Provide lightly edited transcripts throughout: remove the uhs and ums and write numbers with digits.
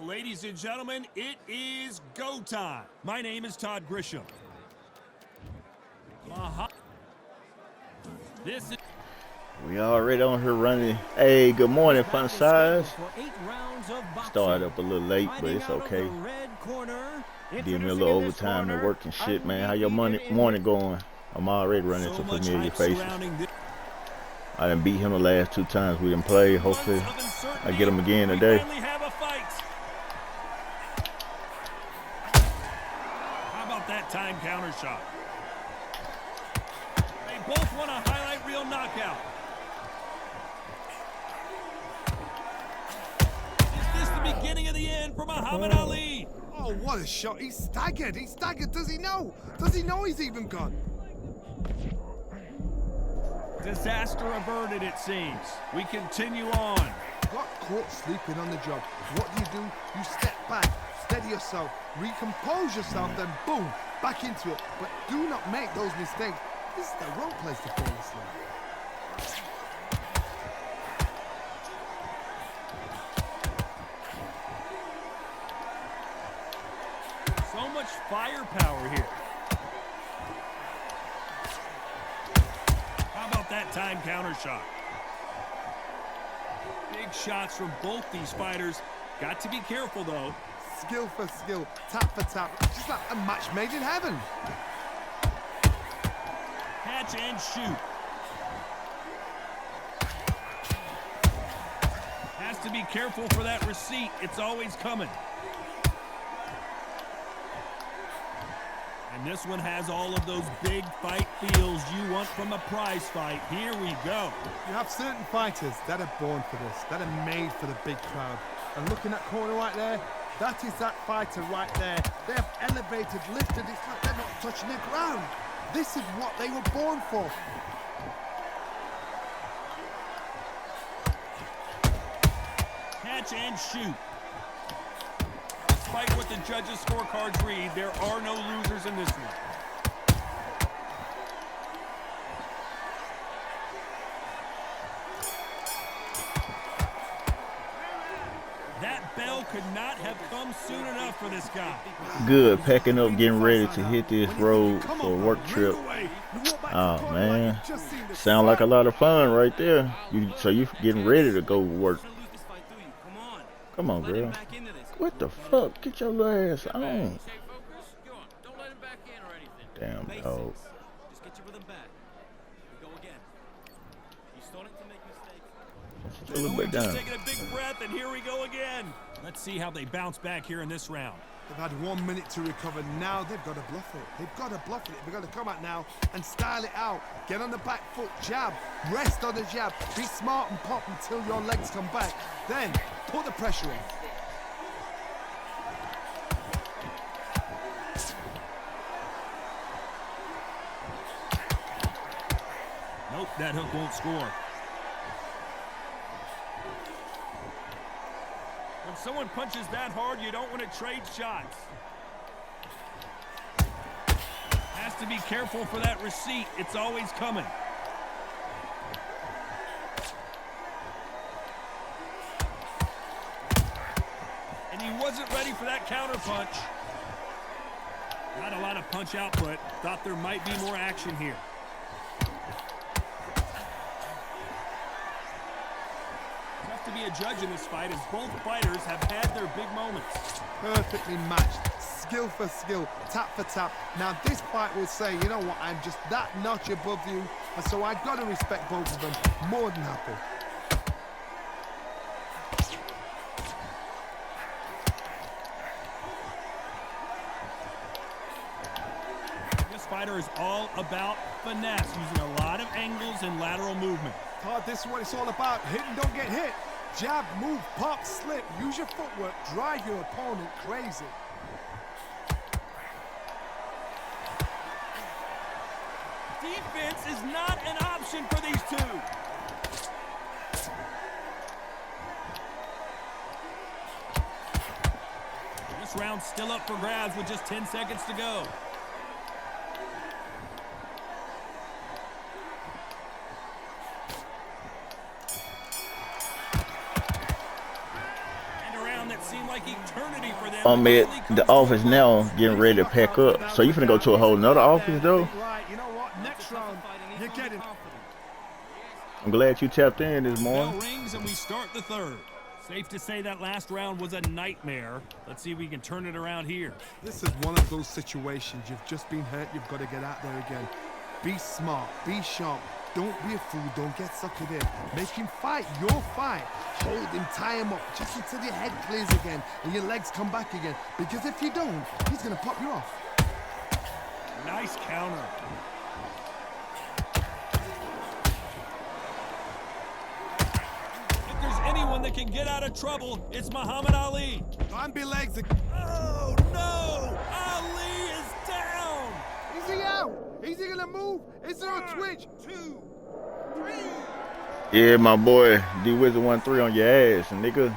ladies and gentlemen, it is go time. My name is Todd Grisham. This is... We already on here running. Hey, good morning, Fun Size. Started up a little late, but it's okay. Did me a little overtime and work and shit, man. How your morning going? I'm already running into familiar faces. I done beat him the last 2 times we done played. Hopefully, I get him again today. How about that time counter shot? They both want a highlight reel knockout. Is this the beginning of the end for Muhammad Ali? Oh, what a shot. He's staggered. He's staggered. Does he know? Does he know he's even gone? Disaster averted, it seems. We continue on. Got caught sleeping on the job. What do? You step back, steady yourself, recompose yourself, then boom, back into it. But do not make those mistakes. This is the wrong place to fall asleep. So much firepower here. How about that time counter shot? Big shots from both these fighters. Got to be careful, though. Skill for skill, tap for tap, just like a match made in heaven. Catch and shoot. Has to be careful for that receipt. It's always coming. And this one has all of those big fight feels you want from a prize fight. Here we go. You have certain fighters that are born for this, that are made for the big crowd. And looking at corner right there, that is that fighter right there. They have elevated, lifted, it's like they're not touching the ground. This is what they were born for. Catch and shoot. Despite what the judges' scorecards read, there are no losers in this one. That bell could not have come soon enough for this guy. Good, packing up, getting ready to hit this road for a work trip. Oh, man. Sound like a lot of fun right there. So you getting ready to go work. Come on, girl. What the fuck? Get your little ass on. Damn, dog. A little bit down. Taking a big breath, and here we go again. Let's see how they bounce back here in this round. They've had 1 minute to recover. Now they've got to bluff it. They've got to bluff it. They've got to come out now and style it out. Get on the back foot, jab. Rest on the jab. Be smart and pop until your legs come back. Then put the pressure on. Nope, that hook won't score. When someone punches that hard, you don't want to trade shots. Has to be careful for that receipt. It's always coming. And he wasn't ready for that counter punch. Not a lot of punch output. Thought there might be more action here. To be a judge in this fight, as both fighters have had their big moments. Perfectly matched, skill for skill, tap for tap. Now this fight will say, you know what, I'm just that notch above you, and so I've got to respect both of them. More than happy. This fighter is all about finesse, using a lot of angles and lateral movement. Todd, this is what it's all about. Hit and don't get hit. Jab, move, pop, slip. Use your footwork. Drive your opponent crazy. Defense is not an option for these two. This round's still up for grabs with just 10 seconds to go. seem like eternity for them. I'm at the office now, getting ready to pack up. So you finna go to a whole nother office, though? Right, you know what? Next round, you get him. I'm glad you tapped in this Bell morning. rings and we start the third. Safe to say that last round was a nightmare. Let's see if we can turn it around here. This is one of those situations. You've just been hurt. You've got to get out there again. Be smart. Be sharp. Don't be a fool. Don't get suckered in. Make him fight your fight. Hold him. Tie him up just until your head clears again and your legs come back again. Because if you don't, he's going to pop you off. Nice counter. If there's anyone that can get out of trouble, it's Muhammad Ali. Bambi legs. Oh, no! Ali is down! Is he out? Is he going to move? Is there a twitch? 2, 3. Yeah, my boy, D-Wizard 1-3 on your ass, nigga.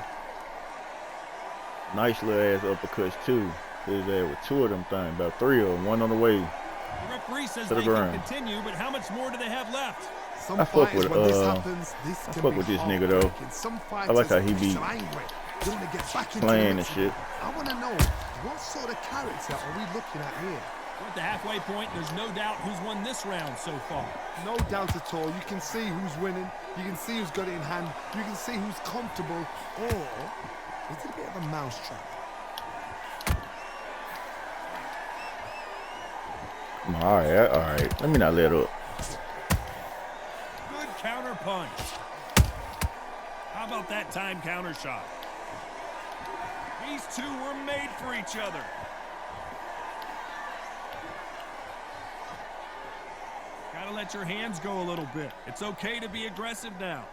Nice little ass uppercuts, too. His ass with 2 of them things, about 3 of them, 1 on the way. The referee says To the they can ground. continue, but how much more do they have left? Some I fuck fighters, with, when this happens, this I can fuck be with this nigga, though. heartbreaking. Some I like how he fighters be are angry. They want to get back into playing the and next shit. one. I want to know, what sort of character are we looking at here? We're at the halfway point. There's no doubt who's won this round so far. No doubt at all. You can see who's winning. You can see who's got it in hand. You can see who's comfortable. Or is it a bit of a mousetrap? All right. Let me not let up. Good counter punch. How about that time counter shot? These two were made for each other. Gotta let your hands go a little bit. It's okay to be aggressive now.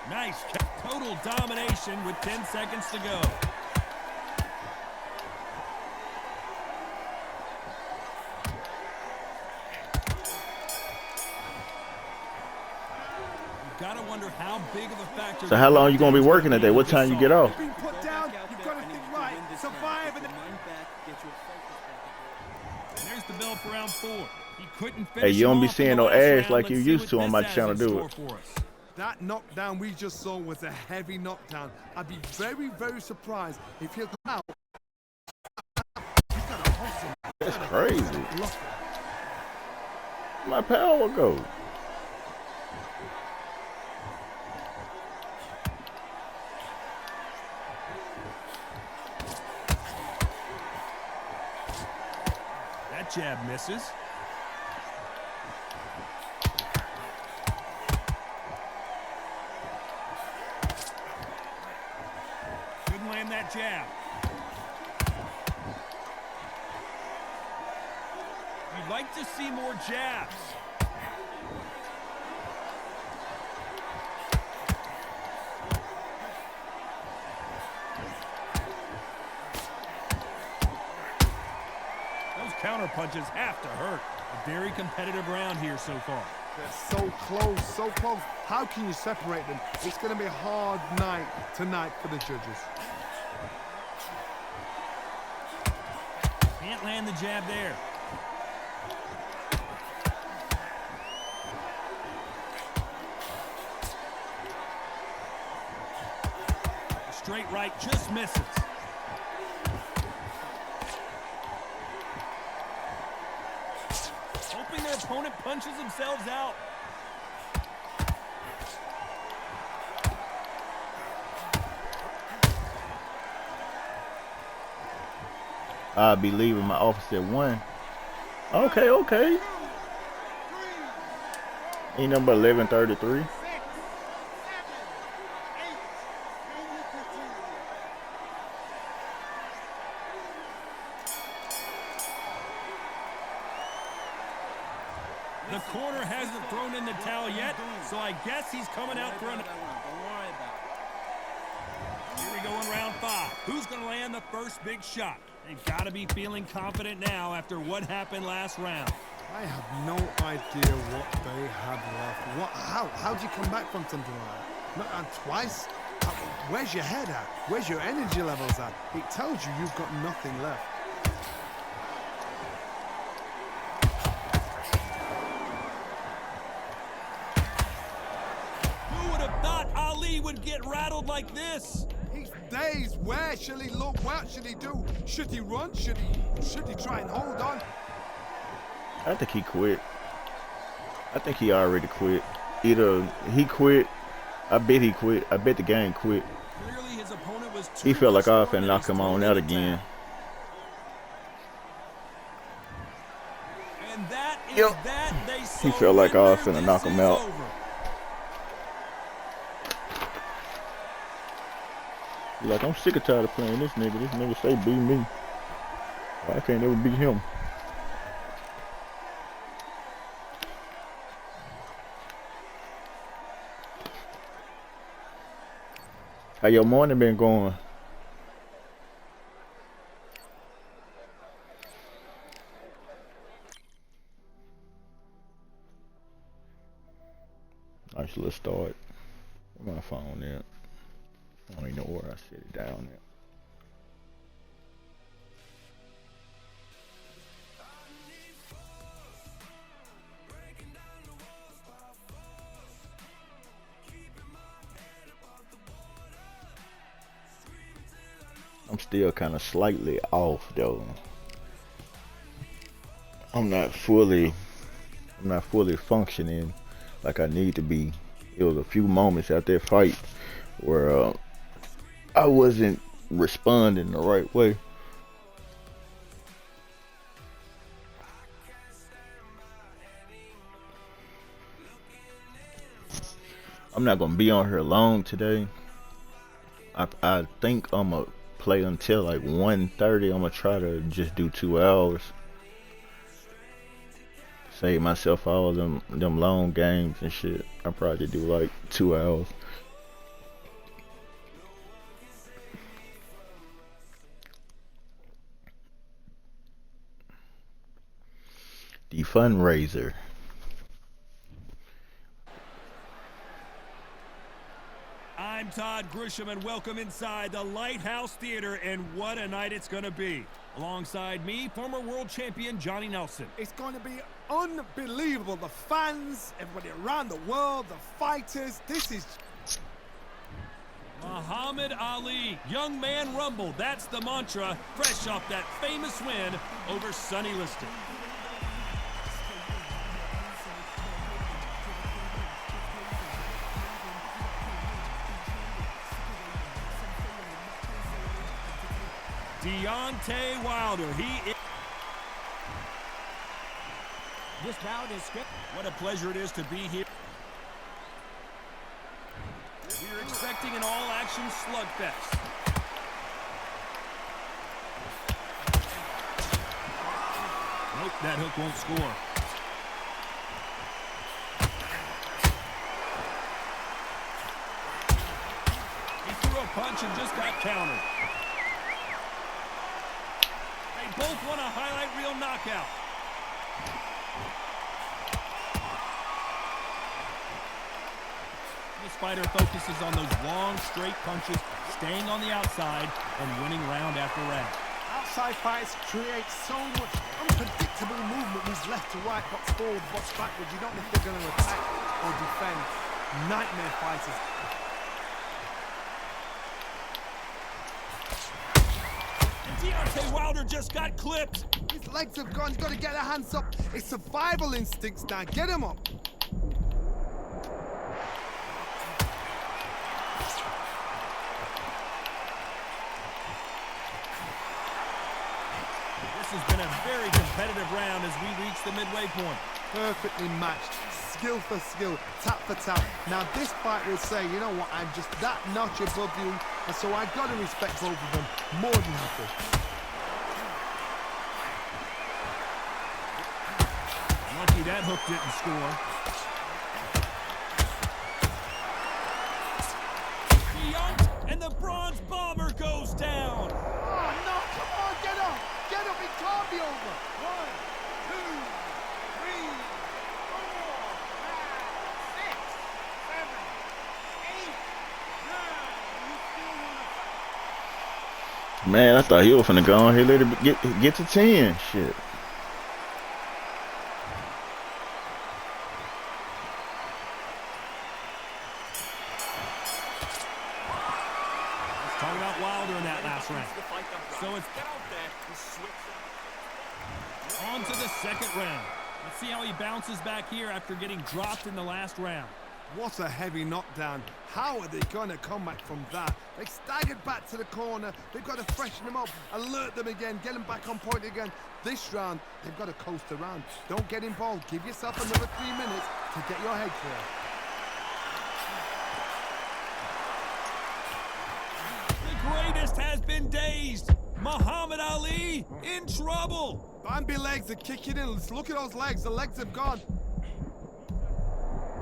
Nice. Total domination with 10 seconds to go. Gotta wonder how big of a factor. So how long you gonna be working today? What time you get off? Being put down, you've got to think right. Survive and There's the bell for round 4. He couldn't finish. Hey, you don't him be off in seeing the no last ass round. like you Let's see used what to on this my has channel, in do store it. for us. that knockdown we just saw was a heavy knockdown. I'd be very, very surprised if he'll come out. He's got a hustle. That's crazy. Look, My power go. That jab misses. Couldn't land that jab. You'd like to see more jabs. Those counter punches have to hurt. A very competitive round here so far. they're so close, so close. How can you separate them? It's going to be a hard night tonight for the judges. Can't land the jab there. The straight right just misses. Hoping their opponent punches themselves out. I'll be leaving my office at 1. Okay. Ain't nothing but 11:33. The corner hasn't thrown in the towel yet, so I guess he's coming out for an... Here we go in round 5. Who's going to land the first big shot? They've got to be feeling confident now after what happened last round. I have no idea what they have left. How do you come back from something like that? Not and twice? Where's your head at? Where's your energy levels at? It tells you you've got nothing left. Who would have thought Ali would get rattled like this. He's dazed. Where shall he look? What should he do? Should he run? Should he try and hold on? I think he quit. I think he already quit. Either he quit. I bet he quit. I bet the game quit. Clearly his opponent was He felt like I was finna knock him on out again. And that is Yep. that. They He felt like I was surrender. finna knock This him is out. over. He like, I'm sick and tired of playing this nigga. This nigga say beat me. Why I can't ever beat him? How your morning been going? Nice little start. Where my phone at? I don't even know where I set it down at. I'm still kind of slightly off though. I'm not fully functioning like I need to be. It was a few moments after that fight where I wasn't responding the right way. I'm not gonna be on here long today. I think I'm gonna play until like 1:30. I'm gonna try to just do 2 hours. Save myself all them long games and shit. I'll probably do like 2 hours. The fundraiser. I'm Todd Grisham, and welcome inside the Lighthouse Theater, and what a night it's going to be. Alongside me, former world champion Johnny Nelson. It's going to be unbelievable. The fans, everybody around the world, the fighters. This is... Muhammad Ali, young man rumble. That's the mantra, fresh off that famous win over Sonny Liston. Deontay Wilder, This bout is skipped. What a pleasure it is to be here. We're expecting an all-action slugfest. Nope, that hook won't score. He threw a punch and just got countered. They both want a highlight reel knockout. This fighter focuses on those long, straight punches, staying on the outside and winning round after round. Outside fights create so much unpredictable movement. Moves left to right, what's forward, what's backwards. You don't know if they're going to attack or defend. Nightmare fighters. Deontay Wilder just got clipped. His legs have gone. He's got to get their hands up. It's survival instincts now. Get him up. This has been a very competitive round as we reach the midway point. Perfectly matched. Skill for skill. Tap for tap. Now this fight will say, you know what, I'm just that notch above you. And so I've got to respect both of them more than happy. Lucky that hook didn't score. And the bronze bomber goes down. Oh, no, come on, get up. Get up, it can't be over. 1, 2, 3, 4, 5, 6, 7, 8, 9. You still want to fight? Man, I thought he was finna go on here, let it get to 10. Shit. Talking about Wilder in that last round. So it's on to the second round. Let's see how he bounces back here after getting dropped in the last round. What a heavy knockdown. How are they going to come back from that? They staggered back to the corner. They've got to freshen them up, alert them again, get them back on point again. This round, they've got to coast around. Don't get involved. Give yourself another 3 minutes to get your head clear. The greatest has been dazed. Muhammad Ali in trouble. Bambi legs are kicking in. Let's look at those legs. The legs have gone.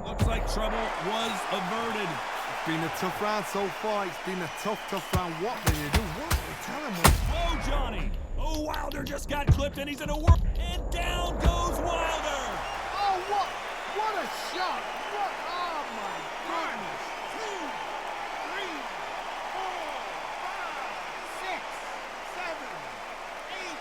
Looks like trouble was averted. It's been a tough round so far. It's been a tough round. What do you do? What do you tell him? Whoa, Johnny. Oh, Wilder just got clipped and he's in a world. And down goes Wilder. Oh, what a shot. What? Oh, my goodness. 2, 3, 4, 5, 6, 7, 8,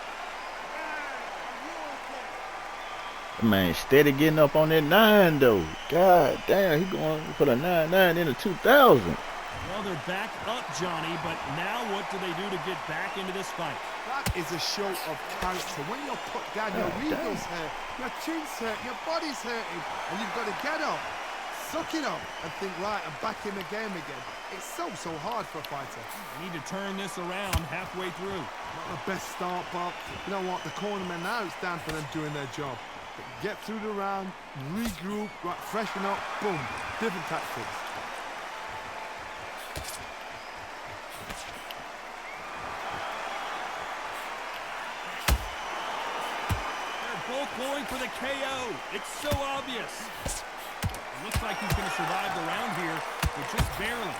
9. Man, steady getting up on that 9 though. God damn, he going for the 9-9 into 2000. Well, they're back up, Johnny, but now what do they do to get back into this fight? That is a show of character. When you're put down, your eagles hurt, your chin's hurt, your body's hurting, and you've got to get up, suck it up, and think, right, I'm back in the game again. It's so hard for a fighter. You need to turn this around halfway through. Not the best start, but you know what? The cornermen now, it's down for them doing their job. Get through the round, regroup, right, freshen up, boom, different tactics. They're both going for the KO. It's so obvious. It looks like he's going to survive the round here, but just barely.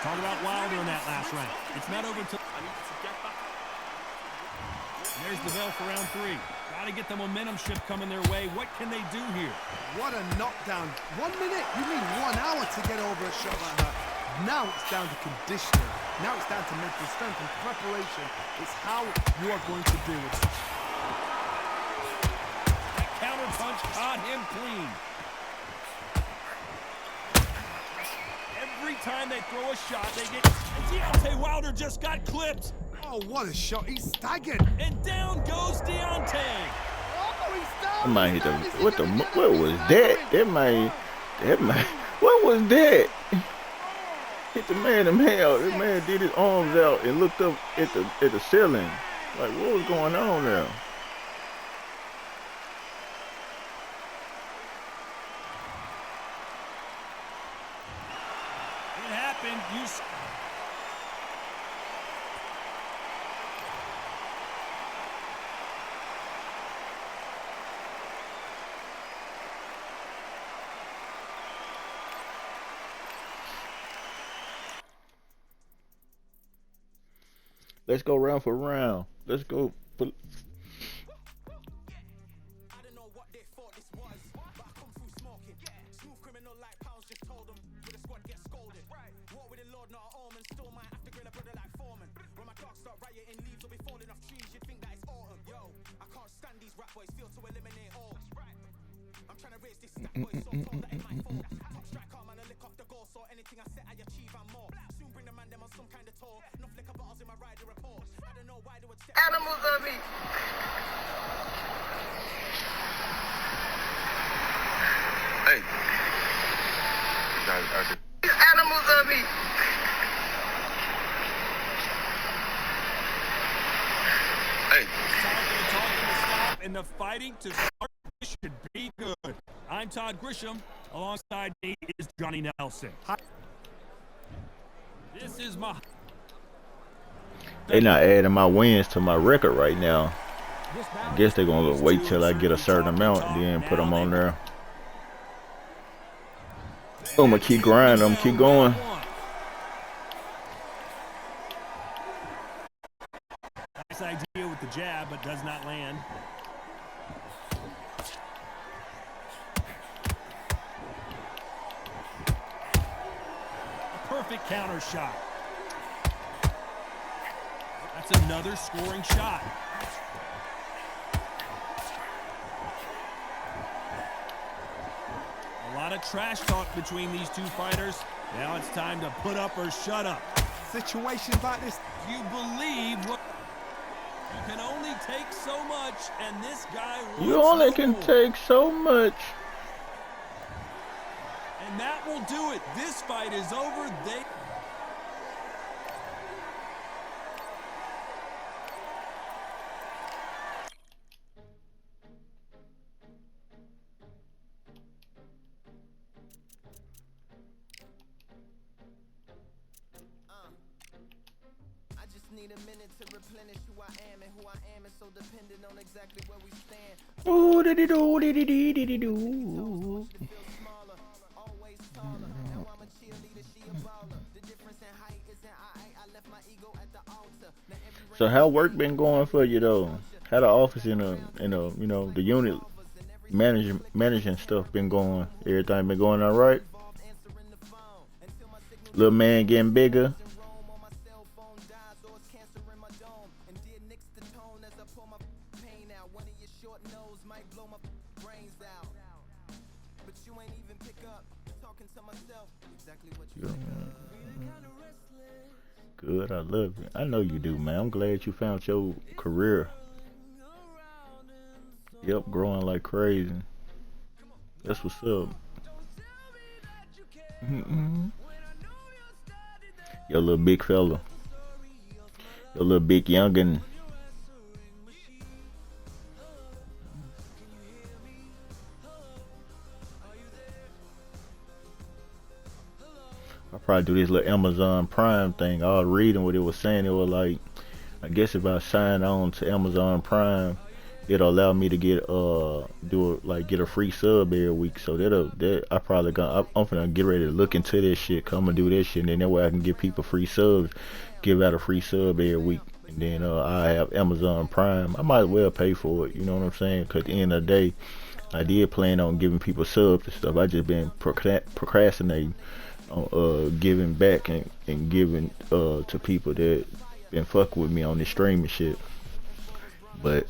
Talk about Wilder in that last round. It's not over until... There's the bell for round 3. Got to get the momentum shift coming their way. What can they do here? What a knockdown. 1 minute? You mean 1 hour to get over a shot like that? Now it's down to conditioning. Now it's down to mental strength and preparation. It's how you are going to do it. That counter punch caught him clean. Every time they throw a shot, they get... And Deontay Wilder just got clipped. Oh, what a shot. He's staggered. And down goes Deontay. Oh, he's down. I might hit the... What was that? That might... What was that? Hit the man in hell. That man did his arms out and looked up at the ceiling. Like, what was going on there? It happened. Let's go round for round. Let's go. Animals on me. Hey. These animals on me. Hey. Talking to stop and the fighting to start should be good. I'm Todd Grisham. Alongside me is Johnny Nelson. This is my... They not adding my wins to my record right now. I guess they're going to wait till I get a certain amount and then put them on there. I'm going to keep grinding. I'm going to keep going. Nice idea with the jab, but does not land. A perfect counter shot. That's another scoring shot. lot of trash talk between these two fighters. Now it's time to put up or shut up. Situations like this. You believe what? You can only take so much, and this guy wants You only can more. take so much. And that will do it. This fight is over. Need a minute to replenish who I am, and who I am is so dependent on exactly where we stand. Ooh, diddy doo, diddy dee, diddy doo. Always taller. Now I'm a cheerleader, she a baller. The difference in height isn't I left my ego at the altar. So how work been going for you though? How the office in a you know, the unit managing stuff been going? Everything been going all right? Little man getting bigger. Good, I love it. I know you do, man. I'm glad you found your career. Yep, growing like crazy. That's what's up. Your little big fella. Your little big youngin'. I probably do this little Amazon Prime thing. I was reading what it was saying. It was like, I guess if I sign on to Amazon Prime, it'll allow me to get get a free sub every week. So I'm gonna get ready to look into this shit. Cause I'm gonna do this shit, and then that way I can give people free subs, give out a free sub every week. And then I have Amazon Prime. I might as well pay for it. You know what I'm saying? Cause at the end of the day, I did plan on giving people subs and stuff. I just been procrastinating on giving back and giving to people that been fucking with me on this streaming shit. But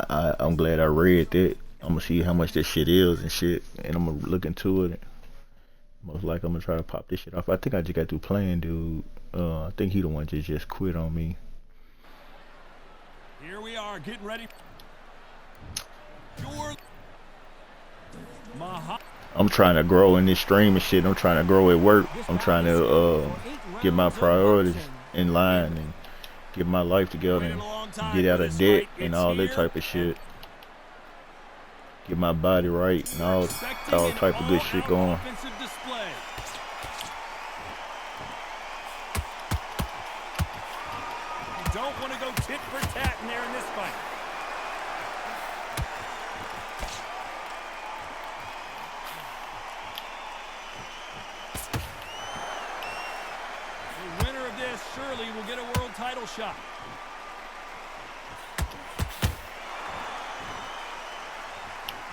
I'm glad I read that. I'm gonna see how much this shit is and shit, and I'm gonna look into it. Most likely I'm gonna try to pop this shit off. I think I just got through playing, dude. I think he the one just quit on me. Here we are, getting ready. I'm trying to grow in this streaming shit. I'm trying to grow at work. I'm trying to get my priorities in line and get my life together and get out of debt and all that type of shit. Get my body right and all type of good shit going. You don't want to go tit for tat in there in this fight. The winner of this surely will get a world title shot.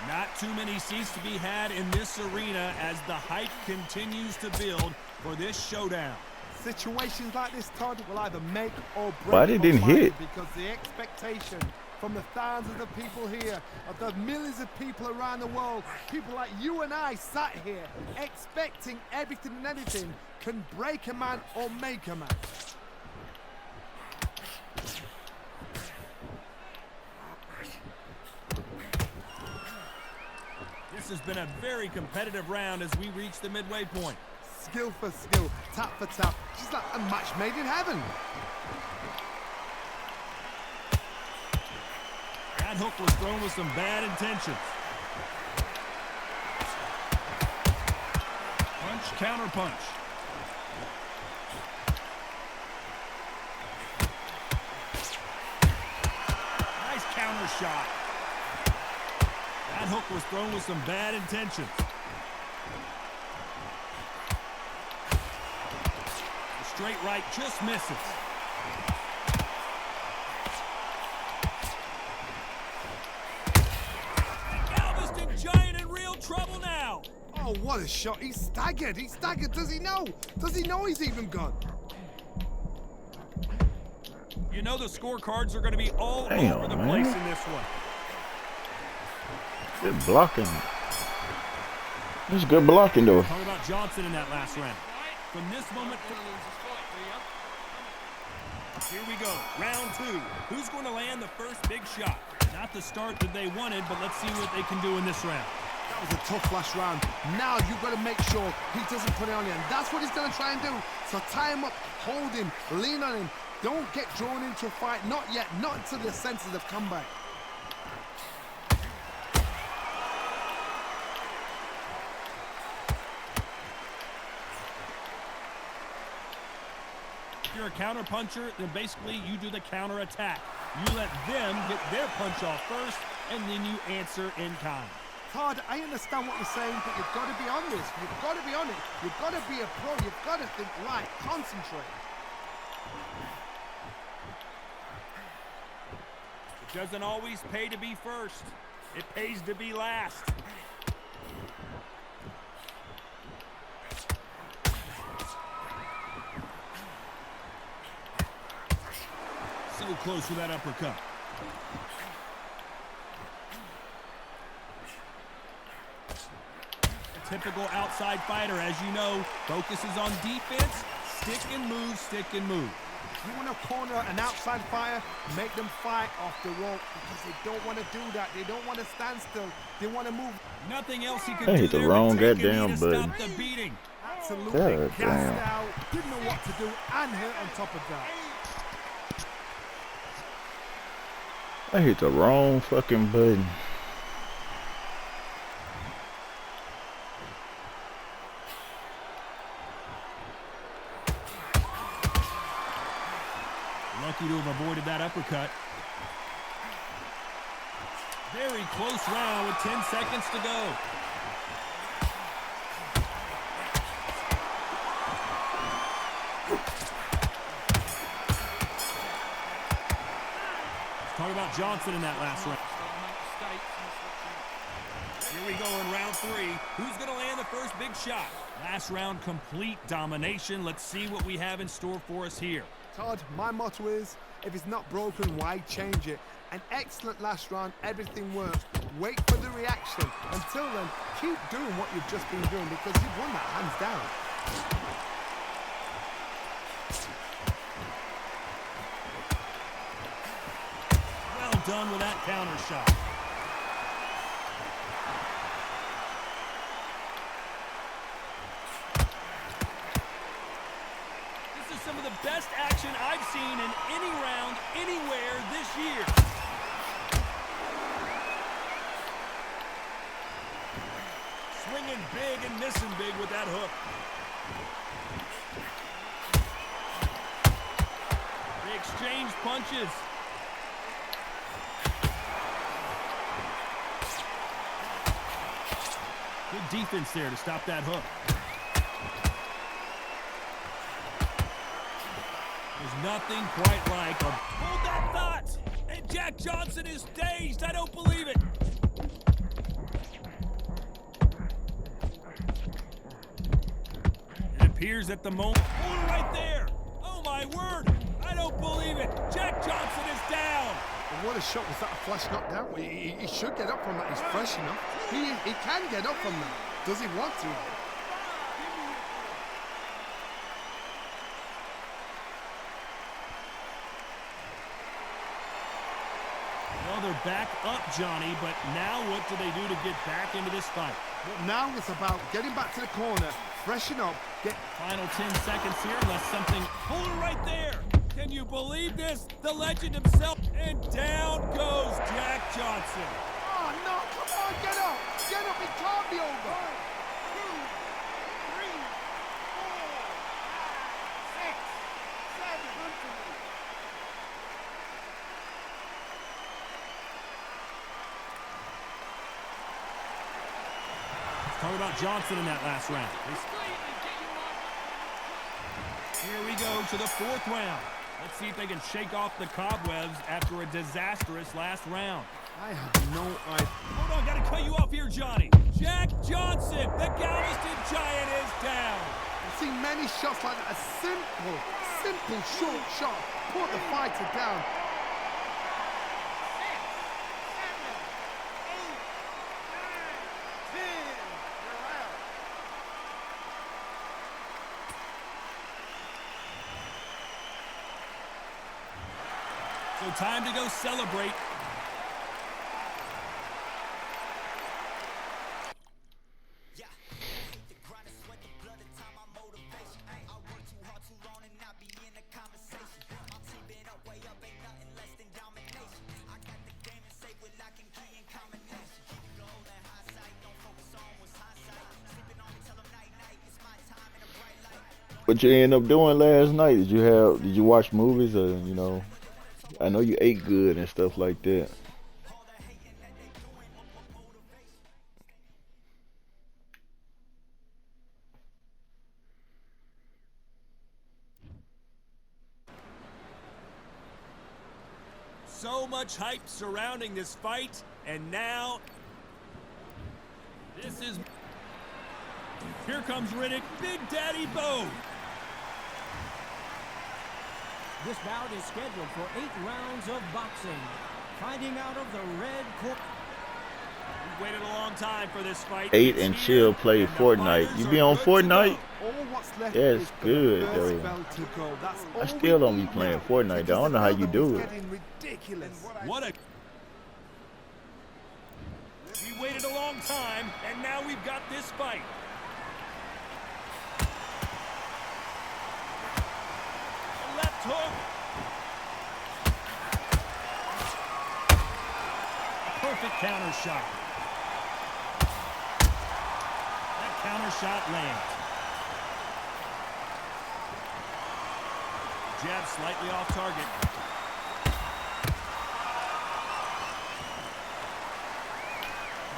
Not too many seats to be had in this arena as the hype continues to build for this showdown. Situations like this, Todd, will either make or break. Why they didn't hit? Because the expectation from the thousands of people here, of the millions of people around the world, people like you and I sat here expecting everything and anything, can break a man or make a man. This has been a very competitive round as we reach the midway point. Skill for skill, tap for tap, just like a match made in heaven. That hook was thrown with some bad intentions. Punch, counter punch. Nice counter shot. That hook was thrown with some bad intentions. The straight right just misses. Galveston Giant in real trouble now. Oh, what a shot. He's staggered. He's staggered. Does he know? Does he know he's even gone? You know the scorecards are going to be all Damn, over the man. place in this one. They're blocking. That's good blocking, though. Talk about Johnson in that last round. From this moment, here we go. Round 2. Who's going to land the first big shot? Not the start that they wanted, but let's see what they can do in this round. That was a tough last round. Now you've got to make sure he doesn't put it on you, and that's what he's going to try and do. So tie him up, hold him, lean on him. Don't get drawn into a fight. Not yet. Not until the senses have come back. If you're a counter puncher, then basically you do the counter attack. You let them get their punch off first, and then you answer in kind. Todd, I understand what you're saying, but you've got to be on this. You've got to be on it. You've got to be a pro. You've got to think right. Concentrate. It doesn't always pay to be first. It pays to be last. So close with that uppercut. A typical outside fighter, as you know, focuses on defense, stick and move, stick and move. If you want to corner an outside fighter, make them fight off the rope because they don't want to do that. They don't want to stand still. They want to move. Nothing else he could I do hit the there wrong but take a knee goddamn to button. stop the beating. Absolutely. God Gassed damn. out. Didn't know what to do and hit on top of that. I hit the wrong fucking button. Lucky to have avoided that uppercut. Very close round with 10 seconds to go. Let's talk about Johnson in that last round. Here we go in round 3. Who's going to land the first big shot? Last round, complete domination. Let's see what we have in store for us here. Todd, my motto is, if it's not broken, why change it? An excellent last round, everything works. Wait for the reaction. Until then, keep doing what you've just been doing because you've won that hands down. Well done with that counter shot. This is some of the best action I've seen in any round, anywhere this year. Swinging big and missing big with that hook. They exchange punches. Good defense there to stop that hook. There's nothing quite like a... Hold that thought! And Jack Johnson is dazed. I don't believe it. It appears at the moment... Hold it right there! Oh, my word! I don't believe it. Jack Johnson is down. And what a shot was that, a flash knockdown? He should get up from that. He's fresh enough. He can get up from that. Does he want to? Well, they're back up, Johnny, but now what do they do to get back into this fight? But now it's about getting back to the corner, freshen up, get... Final 10 seconds here, unless something... Hold it right there! Can you believe this? The legend himself, and down goes Jack Johnson. Oh, no, come on, get up! Get up, it can't be over! 1, 2, 3, 4, 5, 6, 7, 8. Talk about Johnson in that last round. Here we go to the 4th round. Let's see if they can shake off the cobwebs after a disastrous last round. I have no idea. Hold on, gotta cut you off here, Johnny. Jack Johnson, the Galveston Giant, is down. I've seen many shots like that. A simple, short shot. Put the fighter down. 6, 7, 8, 9, 10. You're out. So time to go celebrate. What you end up doing last night? Did you watch movies or, you know, I know you ate good and stuff like that. So much hype surrounding this fight, and now this is... Here comes Riddick, Big Daddy Bo. This bout is scheduled for 8 rounds of boxing. Fighting out of the red corner. We waited a long time for this fight. 8 and Chill play Fortnite. You be on Fortnite? All what's left Yeah, it's is for good, the though. first bell to go. That's I all still we don't be need playing now, Fortnite, though. I don't know how you do it. getting ridiculous. What a... We waited a long time, and now we've got this fight. Left hook. Perfect counter shot. That counter shot lands. Jab slightly off target.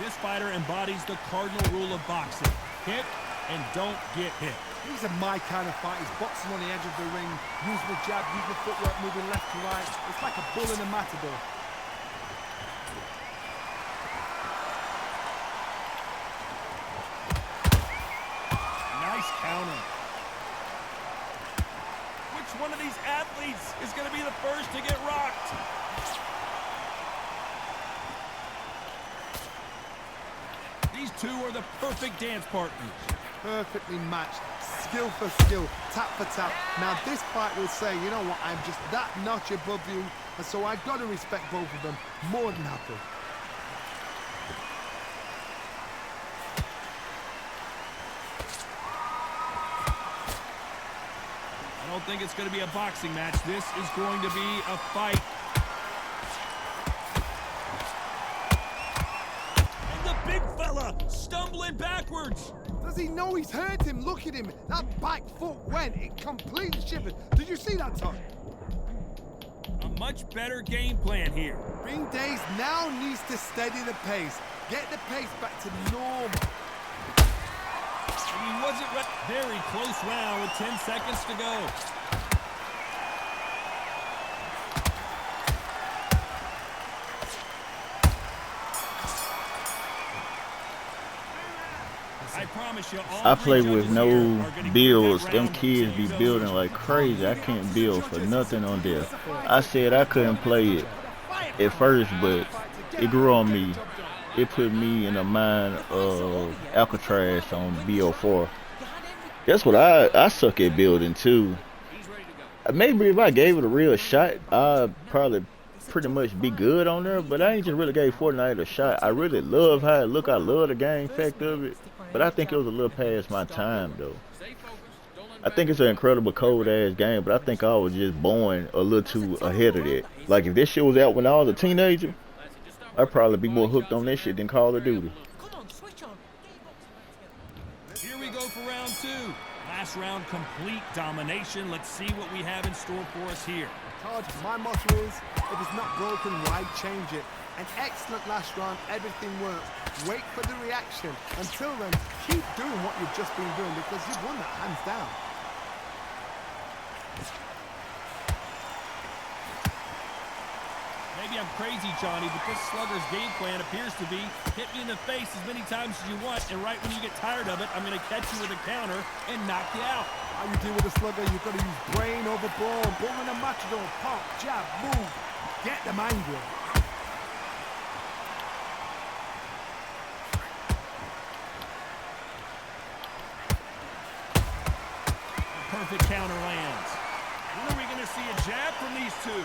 This fighter embodies the cardinal rule of boxing. Hit and don't get hit. These are my kind of fighters, boxing on the edge of the ring, using the jab, using the footwork, moving left to right. It's like a bull in a matador. Nice counter. Which one of these athletes is going to be the first to get rocked? These two are the perfect dance partners. Perfectly matched, skill for skill, tap for tap. Now this fight will say, you know what, I'm just that notch above you, and so I've got to respect both of them more than happy. I don't think it's going to be a boxing match. This is going to be a fight. And the big fella stumbling backwards. Does he know he's hurt him? Look at him. That back foot went. It completely shivered. Did you see that, Tom? A much better game plan here. Ring Days now needs to steady the pace. Get the pace back to normal. And he wasn't very close round with 10 seconds to go. I promise you, all I three play with judges no here are gonna give builds. that Them round kids be so building like crazy. I can't build for nothing on there. I said I couldn't play it at first, but it grew on me. It put me in the mind of Alcatraz on BO4. That's what I suck at building too. Maybe if I gave it a real shot, I'd probably pretty much be good on there, but I ain't just really gave Fortnite a shot. I really love how it look. I love the game fact of it, but I think it was a little past my time though. I think it's an incredible cold ass game, but I think I was just born a little too ahead of that. Like if this shit was out when I was a teenager, I'd probably be more hooked on this shit than Call of Duty. Here we go for round two. Last round, complete domination. Let's see what we have in store for us here. Todd, my motto is, if it's not broken, why change it? An excellent last round, everything works. Wait for the reaction. Until then, keep doing what you've just been doing because you've won that hands down. Maybe I'm crazy, Johnny, but this slugger's game plan appears to be hit me in the face as many times as you want, and right when you get tired of it, I'm going to catch you with a counter and knock you out. How you deal with a slugger, you've got to use brain over brawn. Bull in a matador, pop, jab, move. Get them angry. Perfect counter lands. When are we going to see a jab from these two?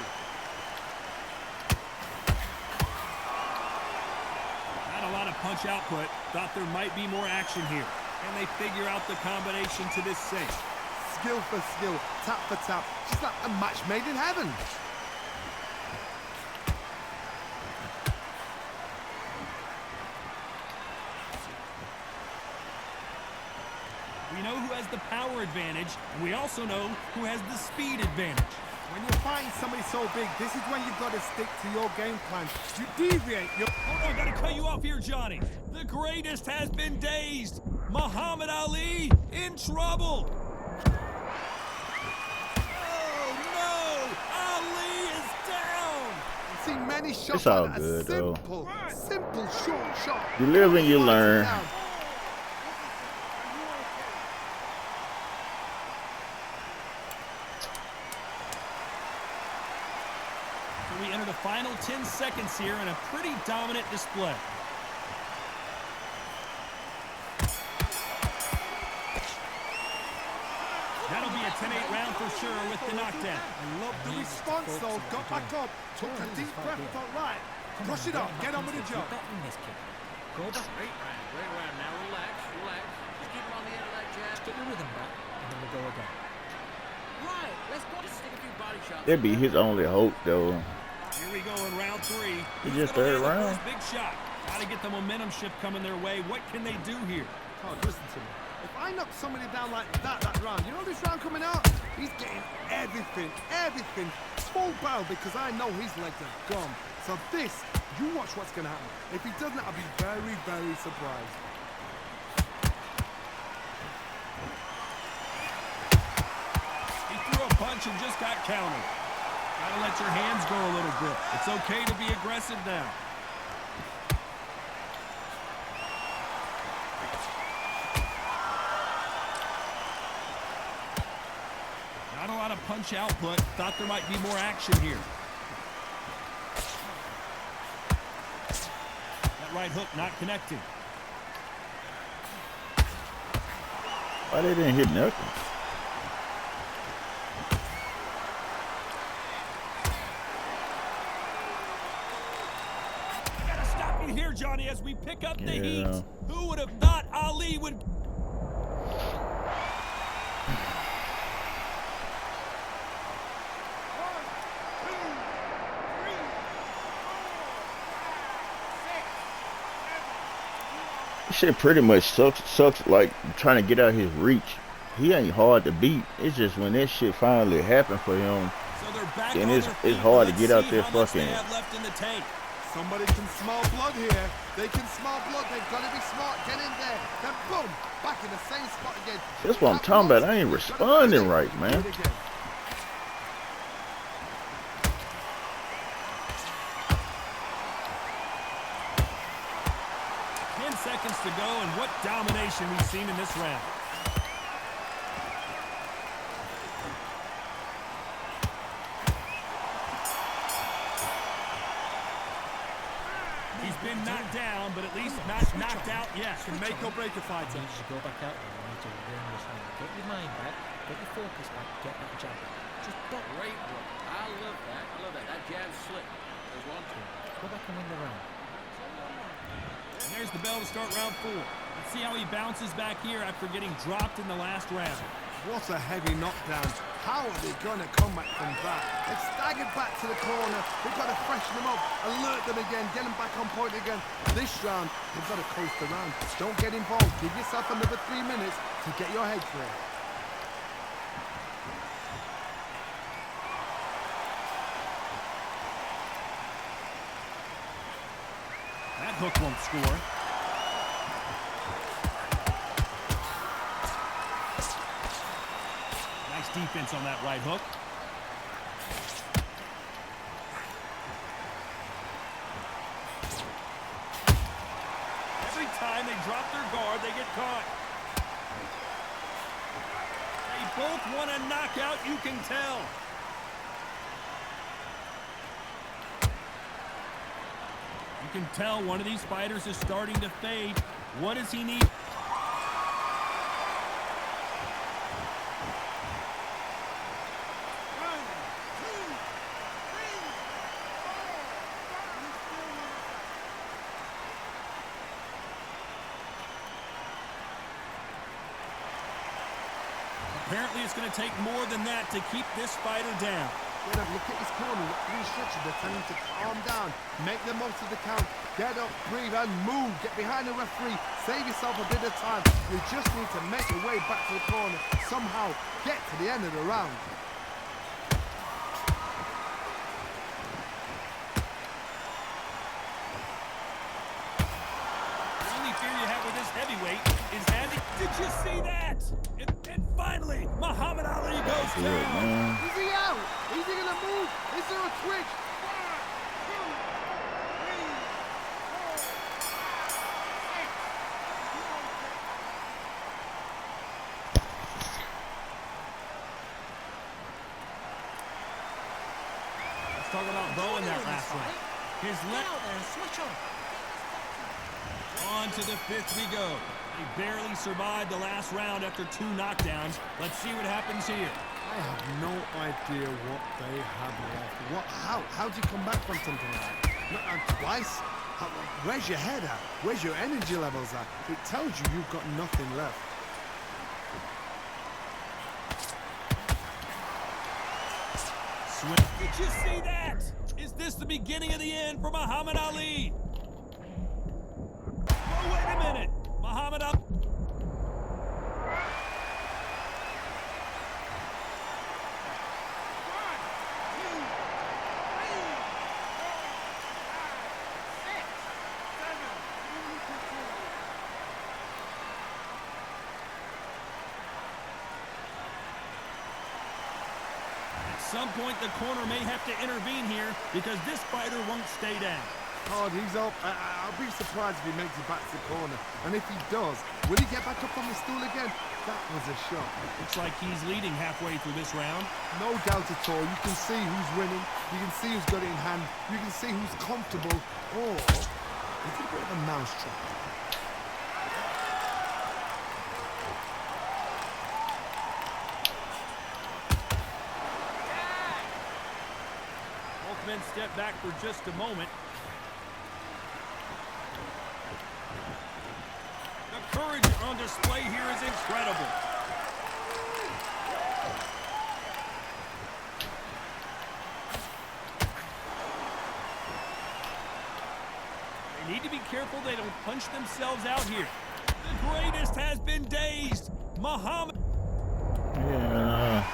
punch output. Thought there might be more action here. And they figure out the combination to this save. Skill for skill, tap for tap. Just like a match made in heaven. We know who has the power advantage, and we also know who has the speed advantage. When you're fighting somebody so big, this is when you've got to stick to your game plan. You deviate, you're... Hold on, gotta cut you off here, Johnny. The greatest has been dazed. Muhammad Ali in trouble. Oh, no! Ali is down! I've seen many shots It's all like that. good, though. Simple, short shot. You live and you learn. Down. We enter the final 10 seconds here in a pretty dominant display. That'll be a 10-8 round for sure with the knockdown. I love the response though. Got back up, took a deep breath, thought right. Brush it up, get on with the job. Go back. Great round. Now relax. Just keep it on the end of that jab. Get your rhythm back, and then we'll go again. Right, let's go. Just stick a few body shots. That'd be his only hope, though. Here we go in round 3. It's Who's just gonna third land the round. first big shot. Gotta get the momentum shift coming their way. What can they do here? Oh, listen to me. If I knock somebody down like that round, you know this round coming out? He's getting everything, full barrel because I know his legs are gone. So this, you watch what's going to happen. If he doesn't, I'll be very, very surprised. He threw a punch and just got countered. Gotta let your hands go a little bit. It's okay to be aggressive now. Not a lot of punch output. Thought there might be more action here. That right hook not connecting. Why they didn't hit nothing? Gotta stop you here, Johnny, as we pick up the heat. Yeah. Who would have thought Ali would... Shit pretty much sucks like trying to get out his reach. He ain't hard to beat. It's just when that shit finally happened for him, So they're back and on it's their feet. hard to Let's get out see there how much they fucking. have left in the tank. Somebody can smell blood here. They can smell blood. They've got to be smart. Get in there. Then boom, back in the same spot again. That's what I'm talking about. I ain't responding right, man. Do it again. 10 seconds to go, and what domination we've seen in this round. He's been knocked down, but at least not knocked out yet. Can make or break a fighter. You need to go back out there. You need to win this round. Get your mind back. Get your focus back. Get that jab. Just don't Great work. I love that. That jab slick. There's one, two. go back and win the round. And there's the bell to start round 4. Let's see how he bounces back here after getting dropped in the last round. What a heavy knockdown. How are they going to come back from that? They've staggered back to the corner. They've got to freshen them up, alert them again, get them back on point again. This round, they've got to coast the round. Don't get involved. Give yourself another 3 minutes to get your head clear. That hook won't score. Nice defense on that right hook. Every time they drop their guard, they get caught. They both want a knockout, you can tell. You can tell one of these fighters is starting to fade. What does he need? Apparently it's going to take more than that to keep this fighter down. Get up, look at his corner, three stretches, they're telling him to calm down, make the most of the count, get up, breathe and move, get behind the referee, save yourself a bit of time. You just need to make your way back to the corner, somehow get to the end of the round. The only fear you have with this heavyweight is Andy. Did you see that? And finally, Muhammad Ali goes Good, down. man. Is he out? Is he gonna move? Is there a twitch? Let's talk about Bo in that last one. His left. On to the fifth we go. They barely survived the last round after 2 knockdowns. Let's see what happens here. I have no idea what they have left. How'd you come back from something like that? Not twice? Where's your head at? Where's your energy levels at? It tells you you've got nothing left. Did you see that? Is this the beginning of the end for Muhammad Ali? Oh, wait a minute. Muhammad Ali. At some point, the corner may have to intervene here because this fighter won't stay down. Oh, he's up. I'll be surprised if he makes it back to the corner. And if he does, will he get back up on the stool again? That was a shot. Looks like he's leading halfway through this round. No doubt at all. You can see who's winning. You can see who's got it in hand. You can see who's comfortable. Or he's a bit of a mousetrap. Both men step back for just a moment. The courage on display here is incredible. They need to be careful they don't punch themselves out here. The greatest has been dazed. Muhammad. Yeah.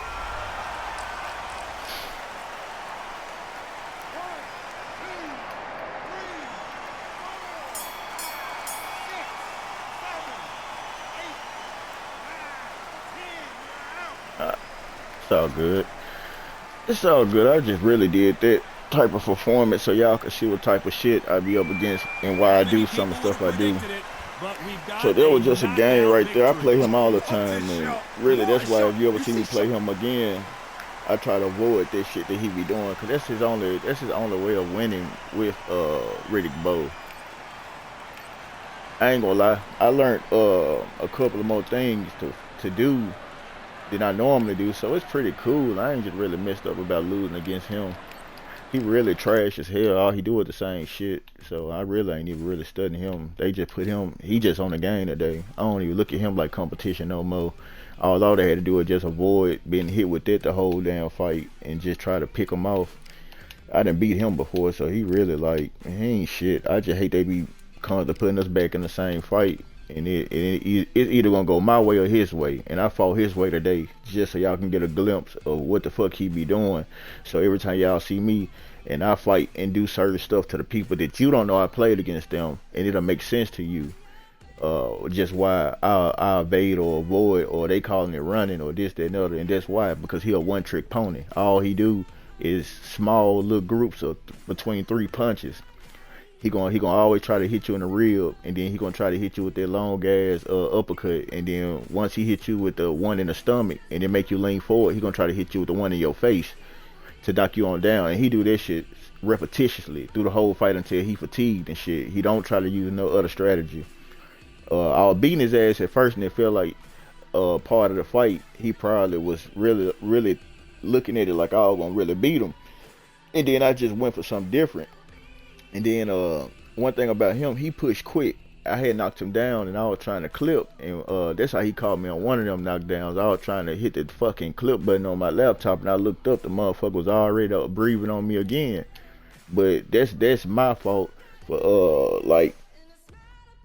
It's all good. It's all good. I just really did that type of performance so y'all can see what type of shit I be up against and why I do some of the stuff I do. So that was just a game right there. I play him all the time, and really that's why if you ever see me play him again, I try to avoid that shit that he be doing, because that's his only way of winning with Riddick Bowe. I ain't gonna lie, I learned a couple of more things to do than I normally do, so it's pretty cool. I ain't just really messed up about losing against him. He really trash as hell. All he do is the same shit, so I really ain't even really studying him. They just put him, he just on the game today. I don't even look at him like competition no more. All they had to do is just avoid being hit with it the whole damn fight and just try to pick him off. I done beat him before, so he really like, he ain't shit. I just hate they be constantly putting us back in the same fight, and it's either gonna go my way or his way. And I fought his way today just so y'all can get a glimpse of what the fuck he be doing. So every time y'all see me and I fight and do certain stuff to the people that you don't know I played against them, and it'll make sense to you. Just why I evade or avoid, or they calling it running or this, that, and other, and that's why, because he a one-trick pony. All he do is small little groups of between 3 punches. He gonna always try to hit you in the rib, and then he gonna try to hit you with that long ass uppercut, and then once he hit you with the one in the stomach and then make you lean forward, he gonna try to hit you with the one in your face to knock you on down. And he do that shit repetitiously through the whole fight until he fatigued and shit. He don't try to use no other strategy. I was beating his ass at first, and it felt like part of the fight he probably was really looking at it like I was gonna really beat him, and then I just went for something different. And then one thing about him, he pushed quick. I had knocked him down and I was trying to clip, and that's how he called me on one of them knockdowns. I was trying to hit the fucking clip button on my laptop, and I looked up, the motherfucker was already up breathing on me again. But that's my fault for like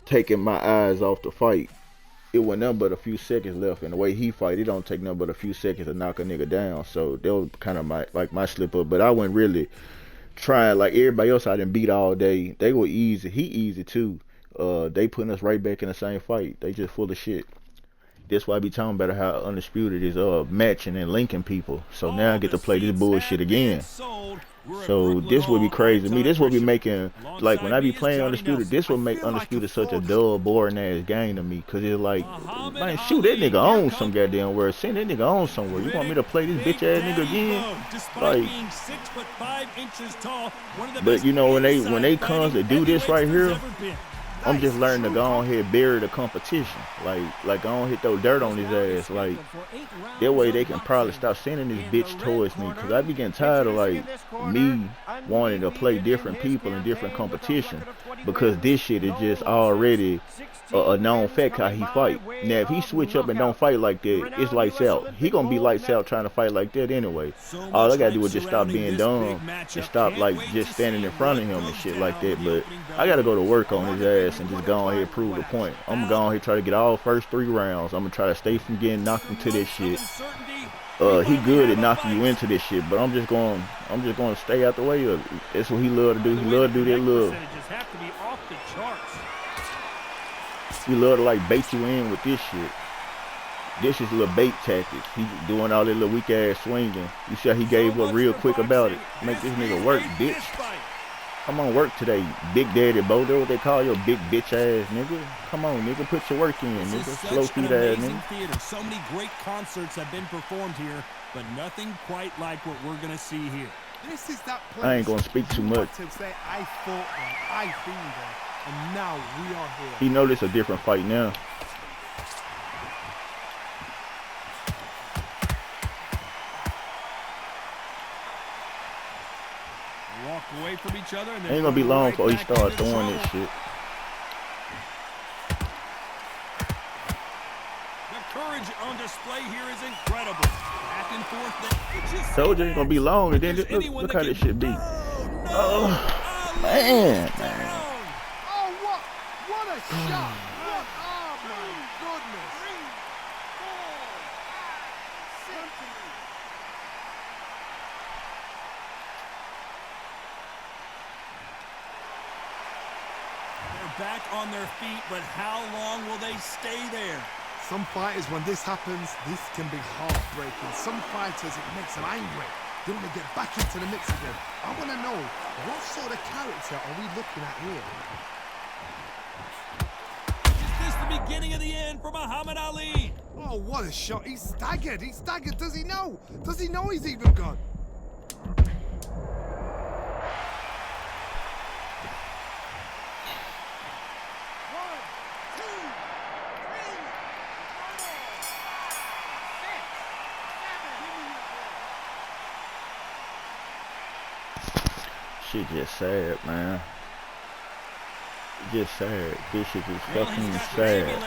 taking my eyes off the fight. It wasn't nothing but a few seconds left, and the way he fight, it don't take nothing but a few seconds to knock a nigga down. So that was kind of my slip up. But I wasn't really trying like everybody else I didn't beat all day. They were easy. He easy too. They putting us right back in the same fight. They just full of shit. That's why I be talking about how Undisputed is matching and linking people. So now I get to play this bullshit again. So this would be crazy to me. This would be making, like, when I be playing Undisputed, this would make Undisputed such a dull, boring ass game to me. Cause it's like, man, shoot, that nigga on some goddamn word. Send that nigga on somewhere. You want me to play this bitch ass nigga again? Like, but you know, when they comes to do this right here, I'm just learning to go on here and bury the competition. Like go on hit throw dirt on his ass. Like, that way they can probably stop sending this bitch towards me. Cause I be getting tired of like me wanting to play different people in different competition. Because this shit is just already a known fact how he fight. Now if he switch up and don't fight like that, it's lights out. He gonna be lights out trying to fight like that anyway. All I gotta do is just stop being dumb and stop like just standing in front of him and shit like that. But I gotta go to work on his ass and just go on here and prove the point. I'm gonna go on here try to get all first 3 rounds. I'm gonna try to stay from getting knocked into this shit. He good at knocking you into this shit, but I'm just going to stay out the way of it. That's what he love to do. He love to do that little. He love to like bait you in with this shit. This is little bait tactics. He doing all that little weak ass swinging. You see how he gave up real quick about it. Make this nigga work, bitch. Come on, work today, Big Daddy Bo. That's what they call your big bitch ass nigga. Come on, nigga, put your work in, nigga. Slow feet ass nigga. Theater. So many great concerts have been performed here, but nothing quite like what we're gonna see here. This is that place. I ain't gonna speak too much. To say I fought them, I've been there, and now we are here. He know this a different fight now. Walk away from each other and ain't gonna be long before he starts throwing this shit. The courage on display here is incredible. Back and forth. Told you ain't gonna be long, and then just look how this shit be. Oh, man. Oh, what a shot! What? Oh my goodness! 3, 4, 5, 6. Back on their feet, but how long will they stay there? Some fighters, when this happens, this can be heartbreaking. Some fighters, it makes them angry. They want to get back into the mix again. I want to know, what sort of character are we looking at here? Is this the beginning of the end for Muhammad Ali? Oh, what a shot. He's staggered. He's staggered. Does he know? Does he know he's even gone? Shit just sad, man. Just sad. This shit is fucking sad. And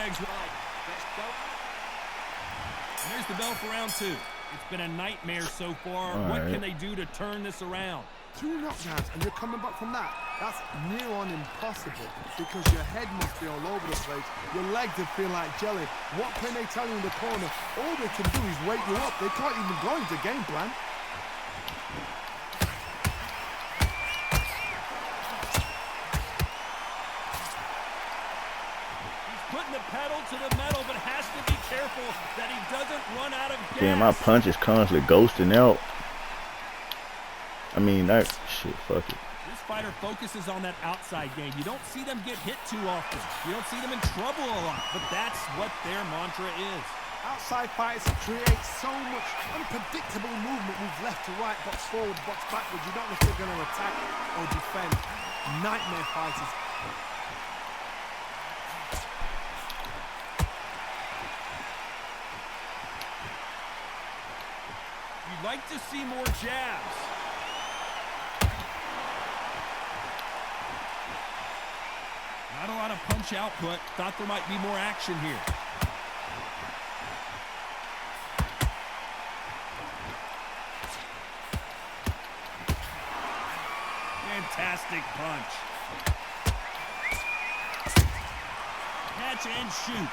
there's the bell for round 2. It's been a nightmare so far. What can they do to turn this around? 2 knockdowns and you're coming back from that. That's near on impossible because your head must be all over the place. Your legs are feeling like jelly. What can they tell you in the corner? All they can do is wake you up. They can't even go into game plan. Pedal to the metal, but has to be careful that he doesn't run out of gas. Damn, my punch is constantly ghosting out. I mean, that shit, fuck it. This fighter focuses on that outside game. You don't see them get hit too often. You don't see them in trouble a lot, but that's what their mantra is. Outside fighters create so much unpredictable movement. Move left to right, box forward, box backwards. You don't know if they're going to attack or defend. Nightmare fighters. You'd like to see more jabs. Not a lot of punch output. Thought there might be more action here. Fantastic punch. Catch and shoot.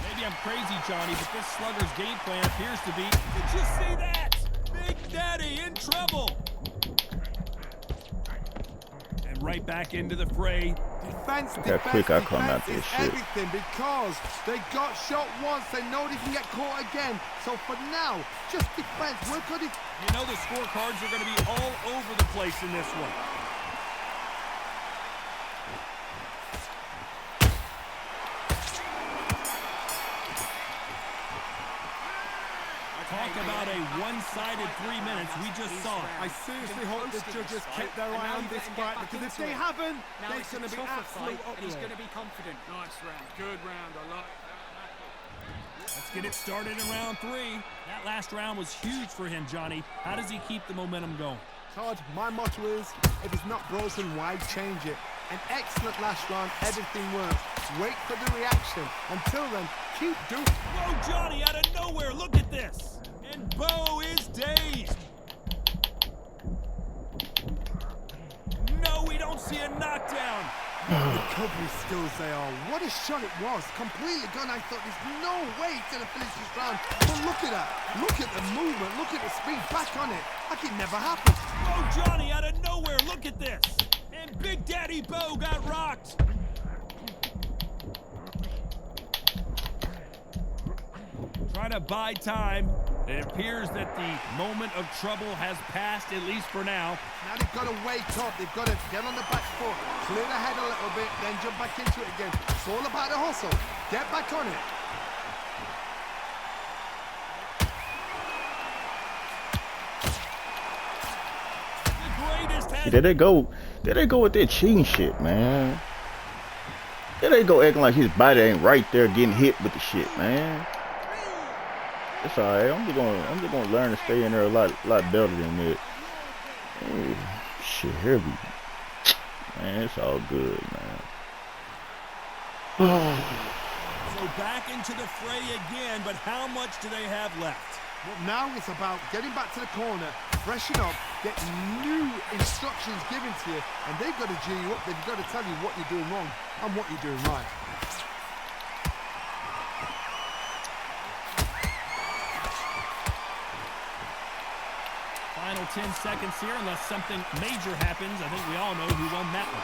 Maybe I'm crazy, Johnny, but this slugger's game plan appears to be... Did you see that? Big Daddy in trouble. And right back into the fray. Defense, Look how quick I come out defense this is shit. everything because they got shot once. They know they can get caught again. So for now, just defense. Work on it. You know the scorecards are going to be all over the place in this one. Talk about a one-sided 3 minutes. We just saw it. I seriously hope the judges kept their eye on this fight because if they haven't, there's going to be absolute and he's going uproar. to be confident. Nice round. Good round. I like it. Let's get it started in round 3. That last round was huge for him, Johnny. How does he keep the momentum going? Todd, my motto is, if it's not broken, why change it? An excellent last round, everything works. Wait for the reaction. Until then, keep doing. Whoa, Johnny, out of nowhere, look at this. And Bo is dazed. No, we don't see a knockdown. Recovery skills they are. What a shot it was. Completely gone. I thought there's no way he's going to finish this round. But look at that. Look at the movement. Look at the speed. Back on it. Like it never happened. Whoa, Johnny, out of nowhere, look at this. And Big Daddy Bo got rocked. Trying to buy time. It appears that the moment of trouble has passed, at least for now. Now they've got to wake up. They've got to get on the back foot, clear the head a little bit, then jump back into it again. It's all about the hustle. Get back on it. The greatest has... There they go. There they go with that cheating shit, man. There they go acting like his body ain't right there getting hit with the shit, man. It's alright. I'm just gonna learn to stay in there a lot better than that. Oh, shit, here we. Man, it's all good, man. So back into the fray again, but how much do they have left? Well, now it's about getting back to the corner, freshen up, get new instructions given to you, and they've got to G you up. They've got to tell you what you're doing wrong and what you're doing right. Final 10 seconds here, unless something major happens. I think we all know who won that one.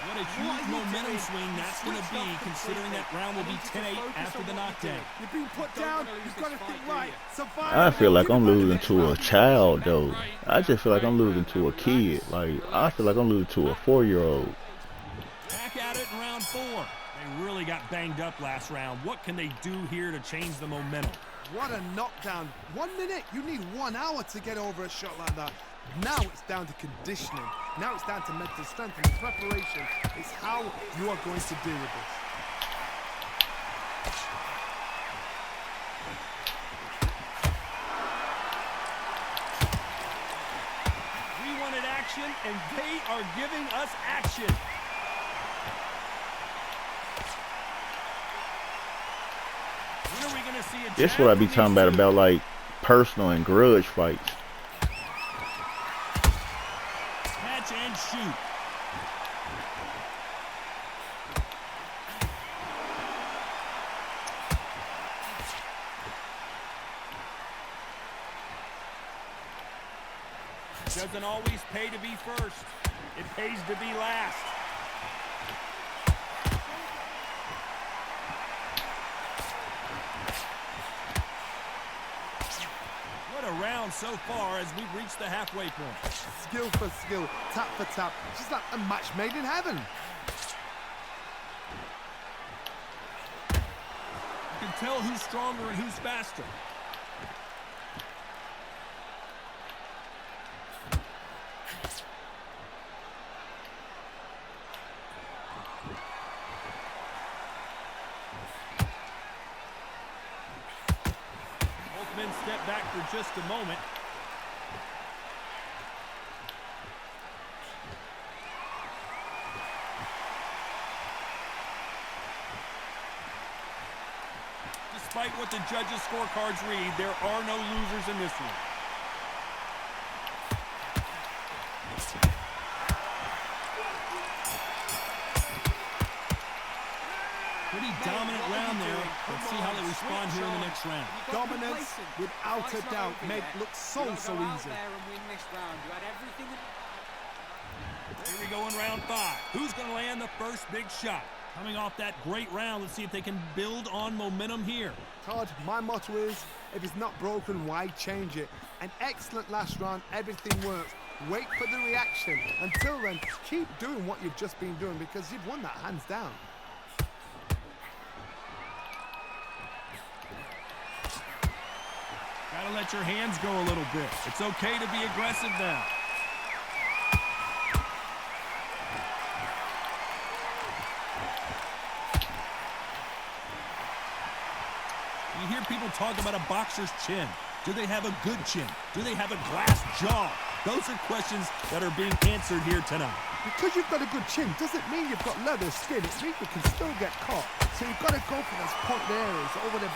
What a huge momentum swing that's going to be, considering that round will be 10-8 after the knockdown. You're being put down. You've got to think right. Survive. I feel like I'm losing to a child, though. I just feel like I'm losing to a kid. Like, I feel like I'm losing to a 4-year-old. Back at it in round 4. They really got banged up last round. What can they do here to change the momentum? What a knockdown. 1 minute. You need 1 hour to get over a shot like that. Now it's down to conditioning. Now it's down to mental strength and preparation. It's how you are going to deal with this. We wanted action, and they are giving us action. When are we going to see a This what I be talking about like personal and grudge fights. Catch and shoot. Doesn't always pay to be first. It pays to be last. What a round so far as we've reached the halfway point. Skill for skill, tap for tap. Just like a match made in heaven. You can tell who's stronger and who's faster. men step back for just a moment. Despite what the judges' scorecards read, there are no losers in this one. Pretty dominant round there. Let's see how they respond here in the next round. Dominance, without a doubt, made it look so easy. Here we go in round 5. Who's going to land the first big shot? Coming off that great round, let's see if they can build on momentum here. Todd, my motto is, if it's not broken, why change it? An excellent last round, everything works. Wait for the reaction. Until then, keep doing what you've just been doing because you've won that hands down. Gotta let your hands go a little bit. It's okay to be aggressive now. You hear people talk about a boxer's chin. Do they have a good chin? Do they have a glass jaw? Those are questions that are being answered here tonight. Because you've got a good chin doesn't mean you've got leather skin. It means you can still get caught. So you've got to go for those point areas over the...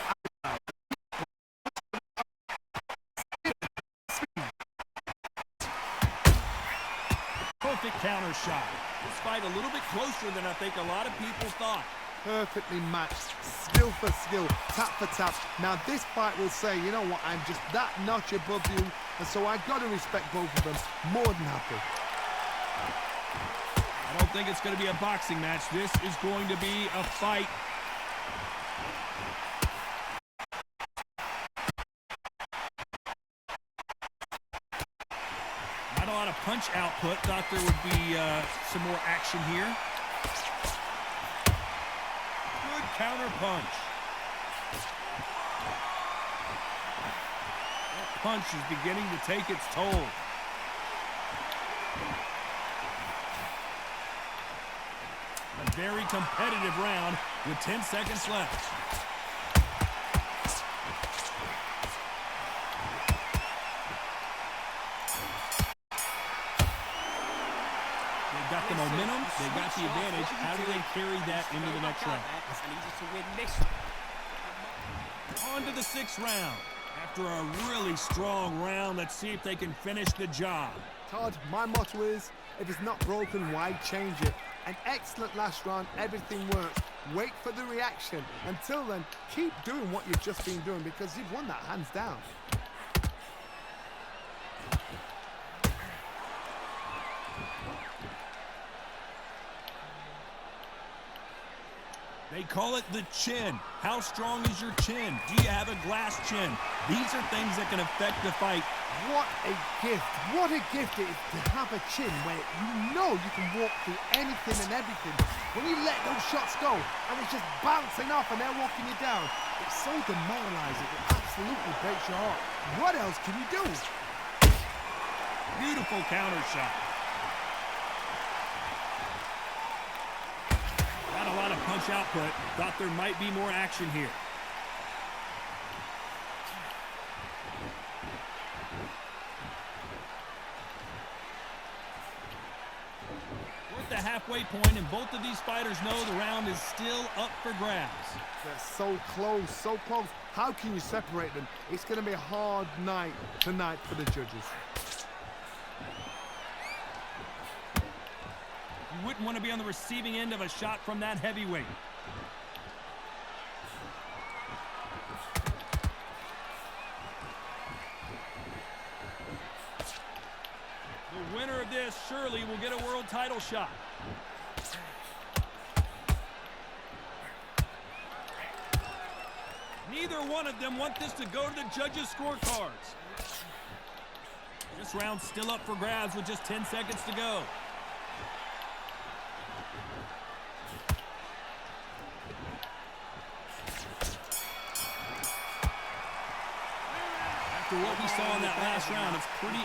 Perfect counter shot. This fight a little bit closer than I think a lot of people thought. Perfectly matched, skill for skill, tap for tap. Now this fight will say, you know what, I'm just that notch above you, and so I've got to respect both of them. More than happy. I don't think it's going to be a boxing match. This is going to be a fight. Not a lot of punch output. Thought there would be some more action here. Counter punch. That punch is beginning to take its toll. A very competitive round with 10 seconds left. They've got the momentum, they've got the advantage. How do they carry that into the next round? On to the 6th round. After a really strong round, let's see if they can finish the job. Todd, my motto is, if it's not broken, why change it? An excellent last round, everything works. Wait for the reaction. Until then, keep doing what you've just been doing because you've won that hands down. They call it the chin. How strong is your chin? Do you have a glass chin? These are things that can affect the fight. What a gift. What a gift it is to have a chin where you know you can walk through anything and everything. When you let those shots go and it's just bouncing off and they're walking you down, it's so demoralizing. It absolutely breaks your heart. What else can you do? Beautiful counter shot. Not a lot of punch output. Thought there might be more action here. We're at the halfway point, and both of these fighters know the round is still up for grabs. They're so close, so close. How can you separate them? It's going to be a hard night tonight for the judges. You wouldn't want to be on the receiving end of a shot from that heavyweight. The winner of this surely will get a world title shot. Neither one of them want this to go to the judges' scorecards. This round's still up for grabs with just 10 seconds to go. After what we saw in that last round, it's pretty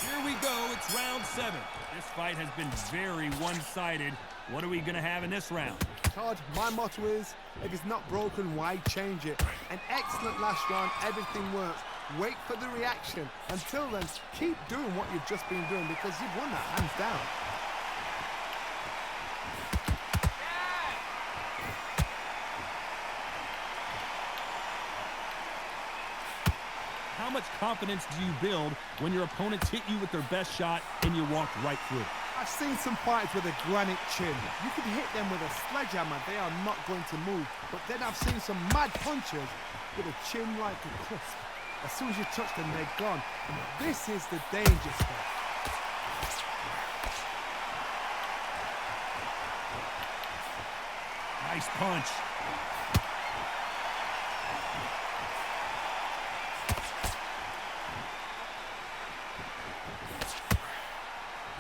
Here we go. It's round 7. This fight has been very one-sided. What are we going to have in this round? Todd, my motto is, if it's not broken, why change it? An excellent last round, everything works. Wait for the reaction. Until then, keep doing what you've just been doing because you've won that hands down. How much confidence do you build when your opponents hit you with their best shot and you walk right through? I've seen some fighters with a granite chin. You can hit them with a sledgehammer, they are not going to move. But then I've seen some mad punchers with a chin like a crisp. As soon as you touch them, they're gone. And this is the danger spot. Nice punch.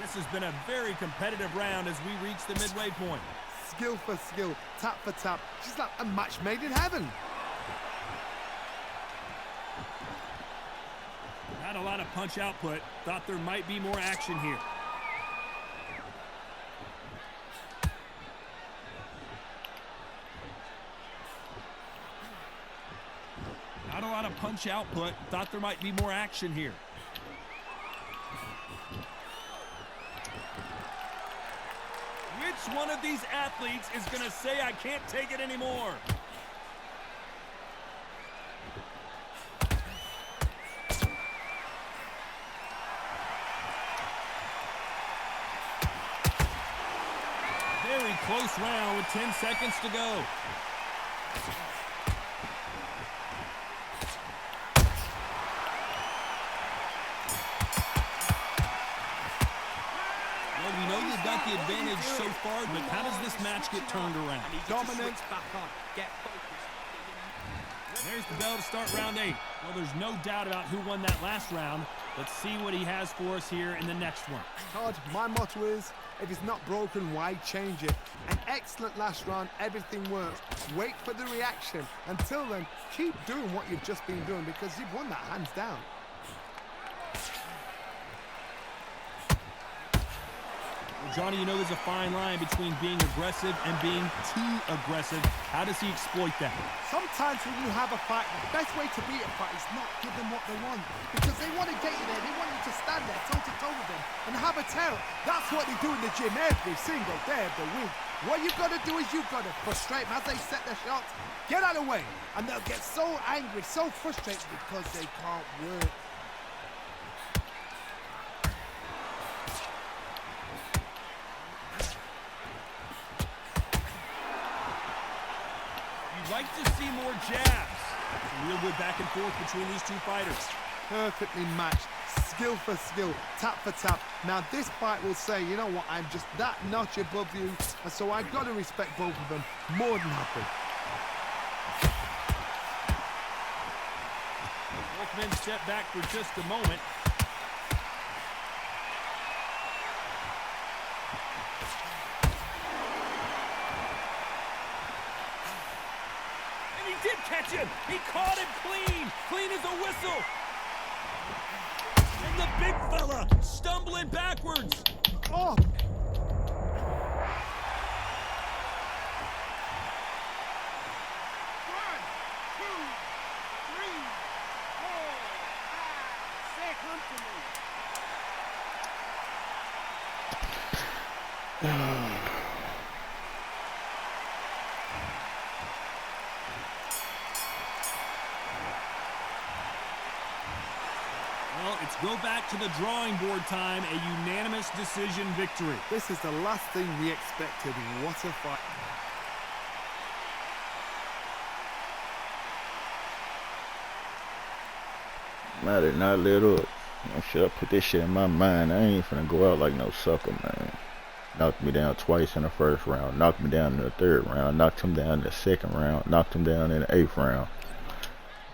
This has been a very competitive round as we reach the midway point. Skill for skill, tap for tap, just like a match made in heaven. Not a lot of punch output. Thought there might be more action here. Not a lot of punch output. Thought there might be more action here. Which one of these athletes is going to say, I can't take it anymore? Very close round with 10 seconds to go. Well, we know you've got the advantage so far, but how does this match get turned around? Dominant. There's the bell to start round 8. Well, there's no doubt about who won that last round. Let's see what he has for us here in the next one. Todd, my motto is, if it's not broken, why change it? An excellent last round, everything works. Wait for the reaction. Until then, keep doing what you've just been doing because you've won that hands down. Well, Johnny, you know there's a fine line between being aggressive and being too aggressive. How does he exploit that? Sometimes when you have a fight, the best way to beat a fight is not give them what they want. Because they want to get you there. They want you to stand there toe-to-toe with them and have a tell. That's what they do in the gym every single day of the week. What you've got to do is you've got to frustrate them as they set their shots. Get out of the way. And they'll get so angry, so frustrated because they can't work. Like to see more jabs. A real good back and forth between these two fighters. Perfectly matched, skill for skill, tap for tap. Now this fight will say, you know what, I'm just that notch above you, and so I've got to respect both of them more than happy. Both men step back for just a moment. Did catch him. He caught him clean. Clean as a whistle. And the big fella stumbling backwards. Oh! Well, it's go back to the drawing board time, a unanimous decision victory. This is the last thing we expected. What a fight. I did not let up. Should I put this shit in my mind? I ain't finna go out like no sucker, man. Knocked me down twice in the first round. Knocked me down in the third round. Knocked him down in the second round. Knocked him down in the 8th round.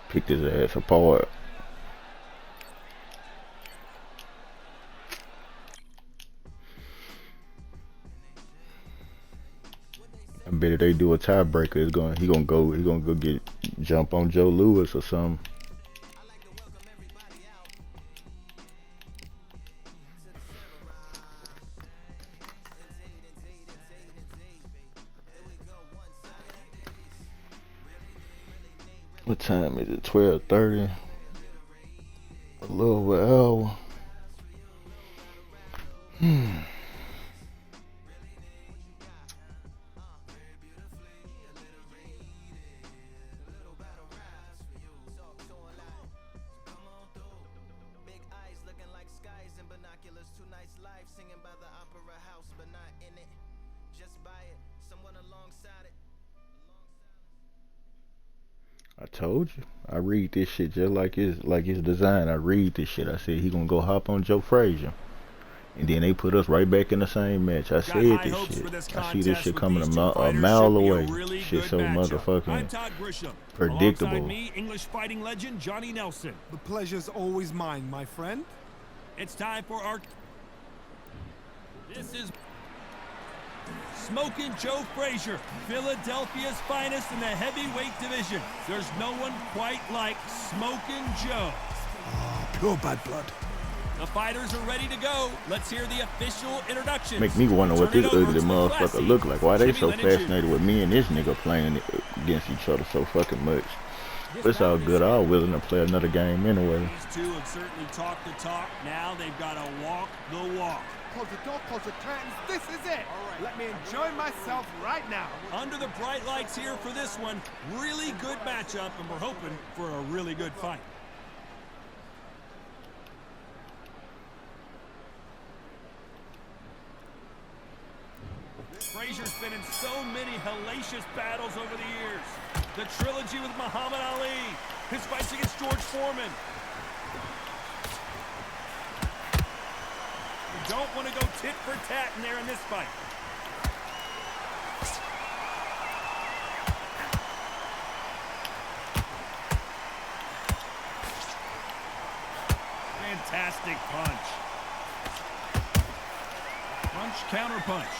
Picked his ass apart. I bet if they do a tiebreaker, he gonna go jump on Joe Louis or something. What time is it? 12:30. A little over an hour. I told you. I read this shit just like it's designed. I read this shit. I said he gonna go hop on Joe Frazier. And then they put us right back in the same match. I said this shit. I see this shit coming a mile away. Really shit so motherfucking I'm Todd Grisham. predictable. Alongside me, English fighting legend Johnny Nelson. The pleasure's always mine, my friend. It's time for our... This is... Smoking Joe Frazier, Philadelphia's finest in the heavyweight division. There's no one quite like Smoking Joe. Pure bad blood. The fighters are ready to go. Let's hear the official introductions. Make me wonder what this Turn it over ugly to the motherfucker classy look like. Why they Jimmy so Lennon Jr. fascinated with me and this nigga playing against each other so fucking much? But it's all good. I'm willing to play another game anyway. These two have certainly talked the talk. Now they've got to walk the walk. Close the door, close the curtains. This is it. Let me enjoy myself right now. Under the bright lights here for this one. Really good matchup, and we're hoping for a really good fight. Frazier's been in so many hellacious battles over the years. The trilogy with Muhammad Ali, his fights against George Foreman. You don't want to go tit for tat in there in this fight. Fantastic punch. Punch, counter punch.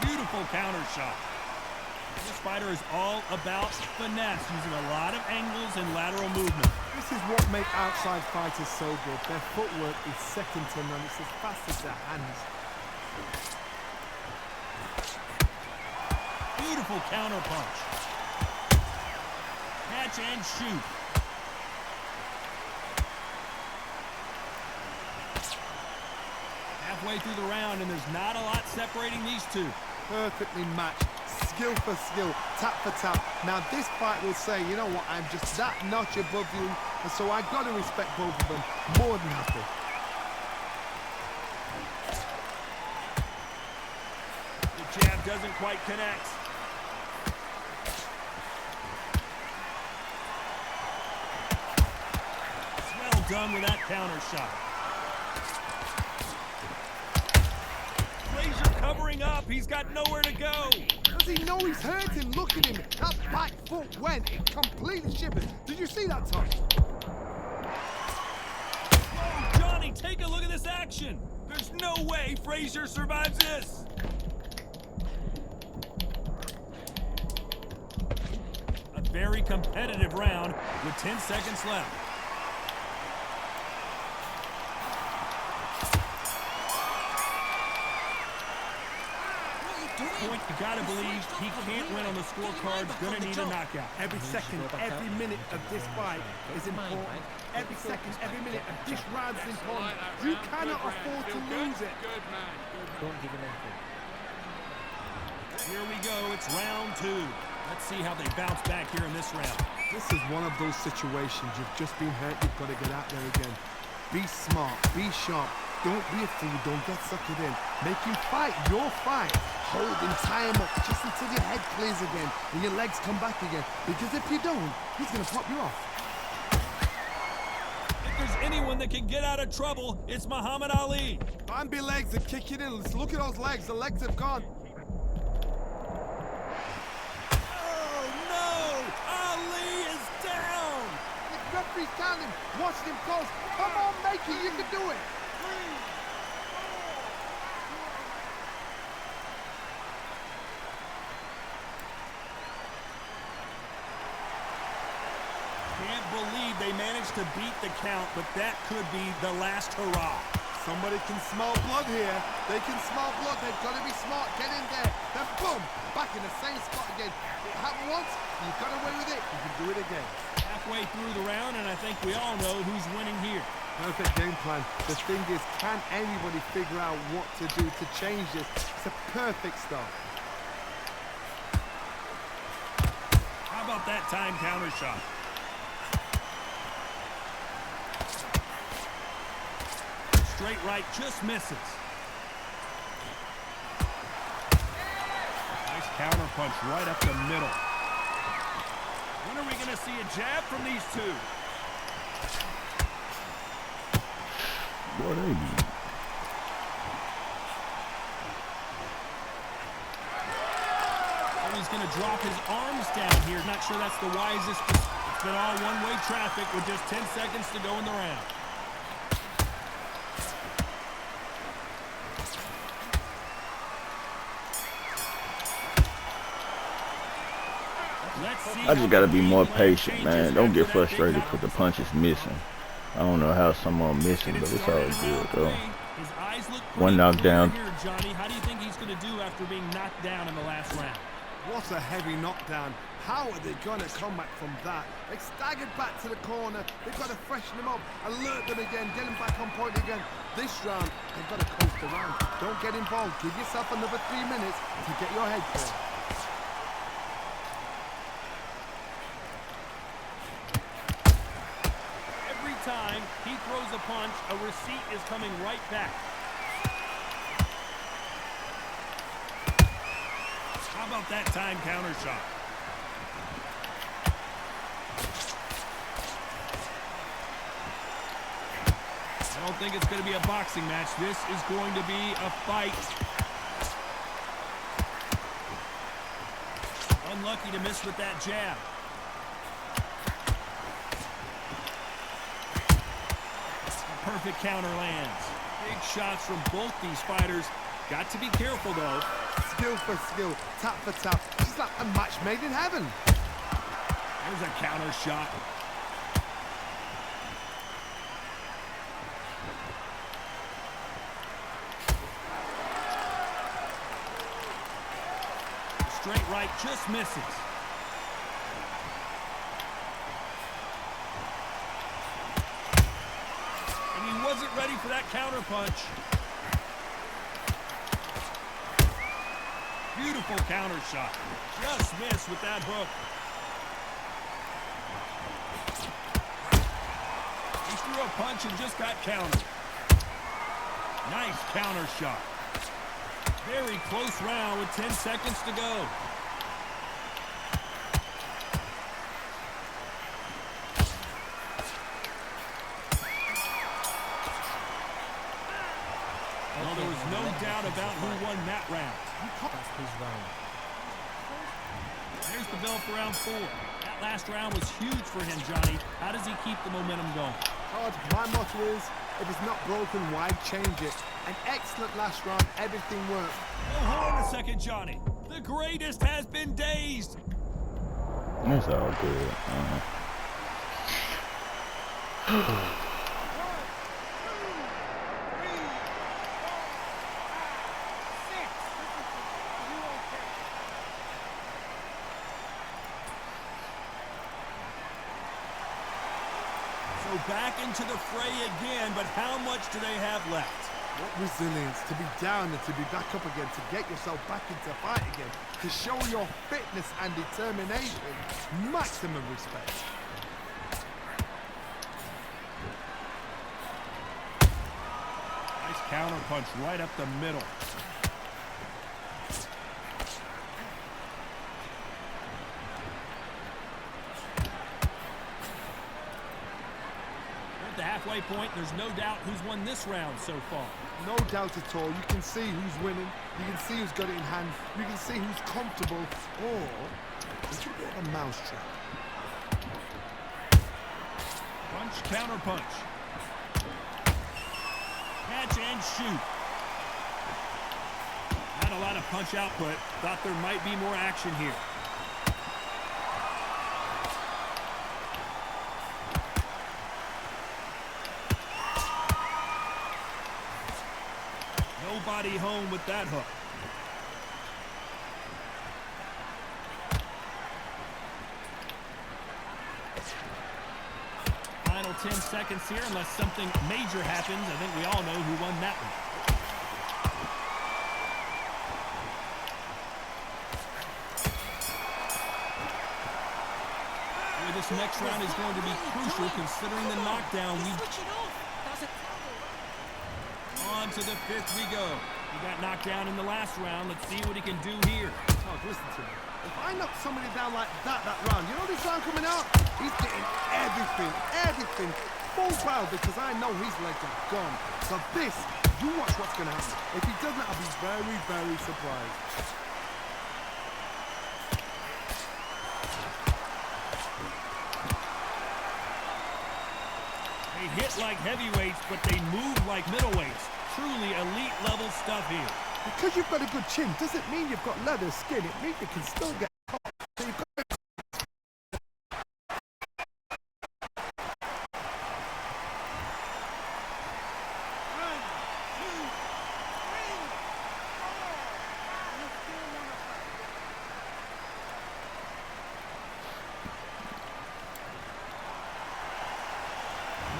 Beautiful counter shot. This fighter is all about finesse, using a lot of angles and lateral movement. This is what makes outside fighters so good. Their footwork is second to none. It's as fast as their hands. Beautiful counter punch. Catch and shoot. Halfway through the round, and there's not a lot separating these two. Perfectly matched, skill for skill, tap for tap. Now this fight will say, you know what, I'm just that notch above you, and so I got to respect both of them. More than happy. The jab doesn't quite connect. It's well done with that counter shot. Frazier covering up. He's got nowhere to go. Does he know he's hurting? Look at him. That back foot went. It completely shivered. Did you see that, Tom? Oh, Johnny, take a look at this action. There's no way Frazier survives this. A very competitive round with 10 seconds left. Point, you gotta believe he can't win on the scorecard. Gonna need a knockout. Every second, every minute of this fight is important. Every second, every minute of this round is important. You cannot afford to lose it. Don't give him anything. Here we go. It's round two. Let's see how they bounce back here in this round. This is one of those situations. You've just been hurt. You've got to get out there again. Be smart. Be sharp. Don't be a fool. Don't get suckered in. Make him fight your fight. Hold him, tie him up, just until your head clears again and your legs come back again. Because if you don't, he's going to pop you off. If there's anyone that can get out of trouble, it's Muhammad Ali. Bambi legs are kicking in. Let's look at those legs. The legs have gone. Oh, no! Ali is down! The referee's down him. Watch him close. Come on, make it. You can do it. Can't believe they managed to beat the count, but that could be the last hurrah. Somebody can smell blood here. They can smell blood. They've got to be smart. Get in there. Then boom, back in the same spot again. It happened once. You got away with it. You can do it again. Halfway through the round, and I think we all know who's winning here. Perfect game plan. The thing is, can anybody figure out what to do to change this? It's a perfect start. How about that time counter shot? Straight right, just misses. Nice counter punch right up the middle. When are we going to see a jab from these two? What are you? And he's going to drop his arms down here. Not sure that's the wisest. It's been all one-way traffic with just 10 seconds to go in the round. I just gotta be more patient, man. Don't get frustrated because the punch is missing. I don't know how some are missing, but it's all good, though. One knockdown. Johnny, how do you think he's going to do after being knocked down in the last round? What a heavy knockdown. How are they going to come back from that? They staggered back to the corner. They've got to freshen them up, alert them again, get them back on point again. This round, they've got to coast around. Don't get involved. Give yourself another 3 minutes to get your head clear. Every time he throws a punch, a receipt is coming right back. How about that time counter shot? I don't think it's going to be a boxing match. This is going to be a fight. Unlucky to miss with that jab. A perfect counter lands. Big shots from both these fighters. Got to be careful, though. Skill for skill, tap for tap. It's like a match made in heaven. There's a counter shot. Straight right, just misses. And he wasn't ready for that counter punch. Beautiful counter shot. Just missed with that hook. He threw a punch and just got countered. Nice counter shot. Very close round with 10 seconds to go. Well, there was no doubt about who won that round. That's his round. There's the bell for round 4. That last round was huge for him, Johnny. How does he keep the momentum going? Todd, my motto is, if it's not broken, why change it? An excellent last round, everything worked. Oh, hold on a second, Johnny. The greatest has been dazed. It's all good. So back into the fray again, but how much do they have left? What resilience to be down and to be back up again, to get yourself back into fight again, to show your fitness and determination. Maximum respect. Nice counter punch right up the middle. At the halfway point, there's no doubt who's won this round so far. No doubt at all. You can see who's winning. You can see who's got it in hand. You can see who's comfortable. Or it's a bit of a mousetrap. Punch, counter punch. Catch and shoot. Not a lot of punch output. Thought there might be more action here. Nobody home with that hook. Final 10 seconds here, unless something major happens. I think we all know who won that one. This next round is going to be crucial considering the knockdown. On to the fifth we go. He got knocked down in the last round. Let's see what he can do here. Oh, listen to me. If I knock somebody down like that round, you know this round coming out? He's getting everything. Full crowd because I know his legs are gone. So this, you watch what's going to happen. If he doesn't, I'll be very, very surprised. They hit like heavyweights, but they move like middleweights. Truly elite level stuff here. Because you've got a good chin doesn't mean you've got leather skin. It means you can still get caught. So you've got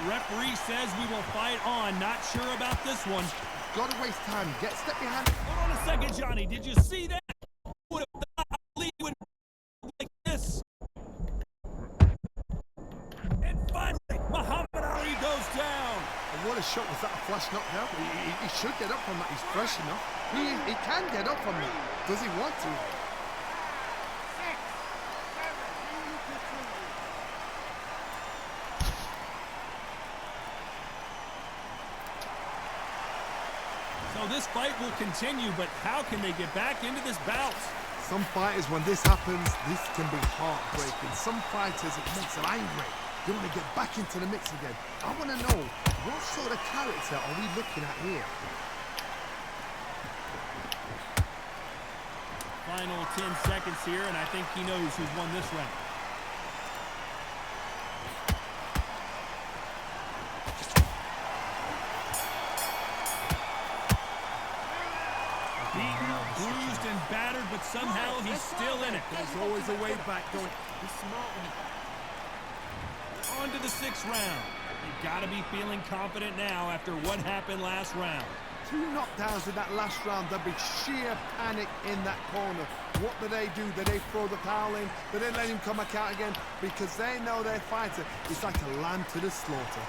Referee says we will fight on. Not sure about this one. Gotta waste time. Step behind. Hold on a second, Johnny. Did you see that? Would have Ali would like this. And finally, Muhammad Ali goes down. And what a shot. Was that a flash knockout? He should get up from that. He's fresh enough. He can get up from that. Does he want to? So this fight will continue, but how can they get back into this bout? Some fighters, when this happens, this can be heartbreaking. Some fighters, it makes them angry. They want to get back into the mix again. I want to know, what sort of character are we looking at here? Final 10 seconds here, and I think he knows who's won this round. Beaten, bruised, and battered, but somehow he's still in it. There's always a way back. Don't be smart. On to the sixth round. You've got to be feeling confident now after what happened last round. 2 knockdowns in that last round. There'll be sheer panic in that corner. What do? Do they throw the towel in? Do they let him come back out again? Because they know their fighter is like a lamb to the slaughter.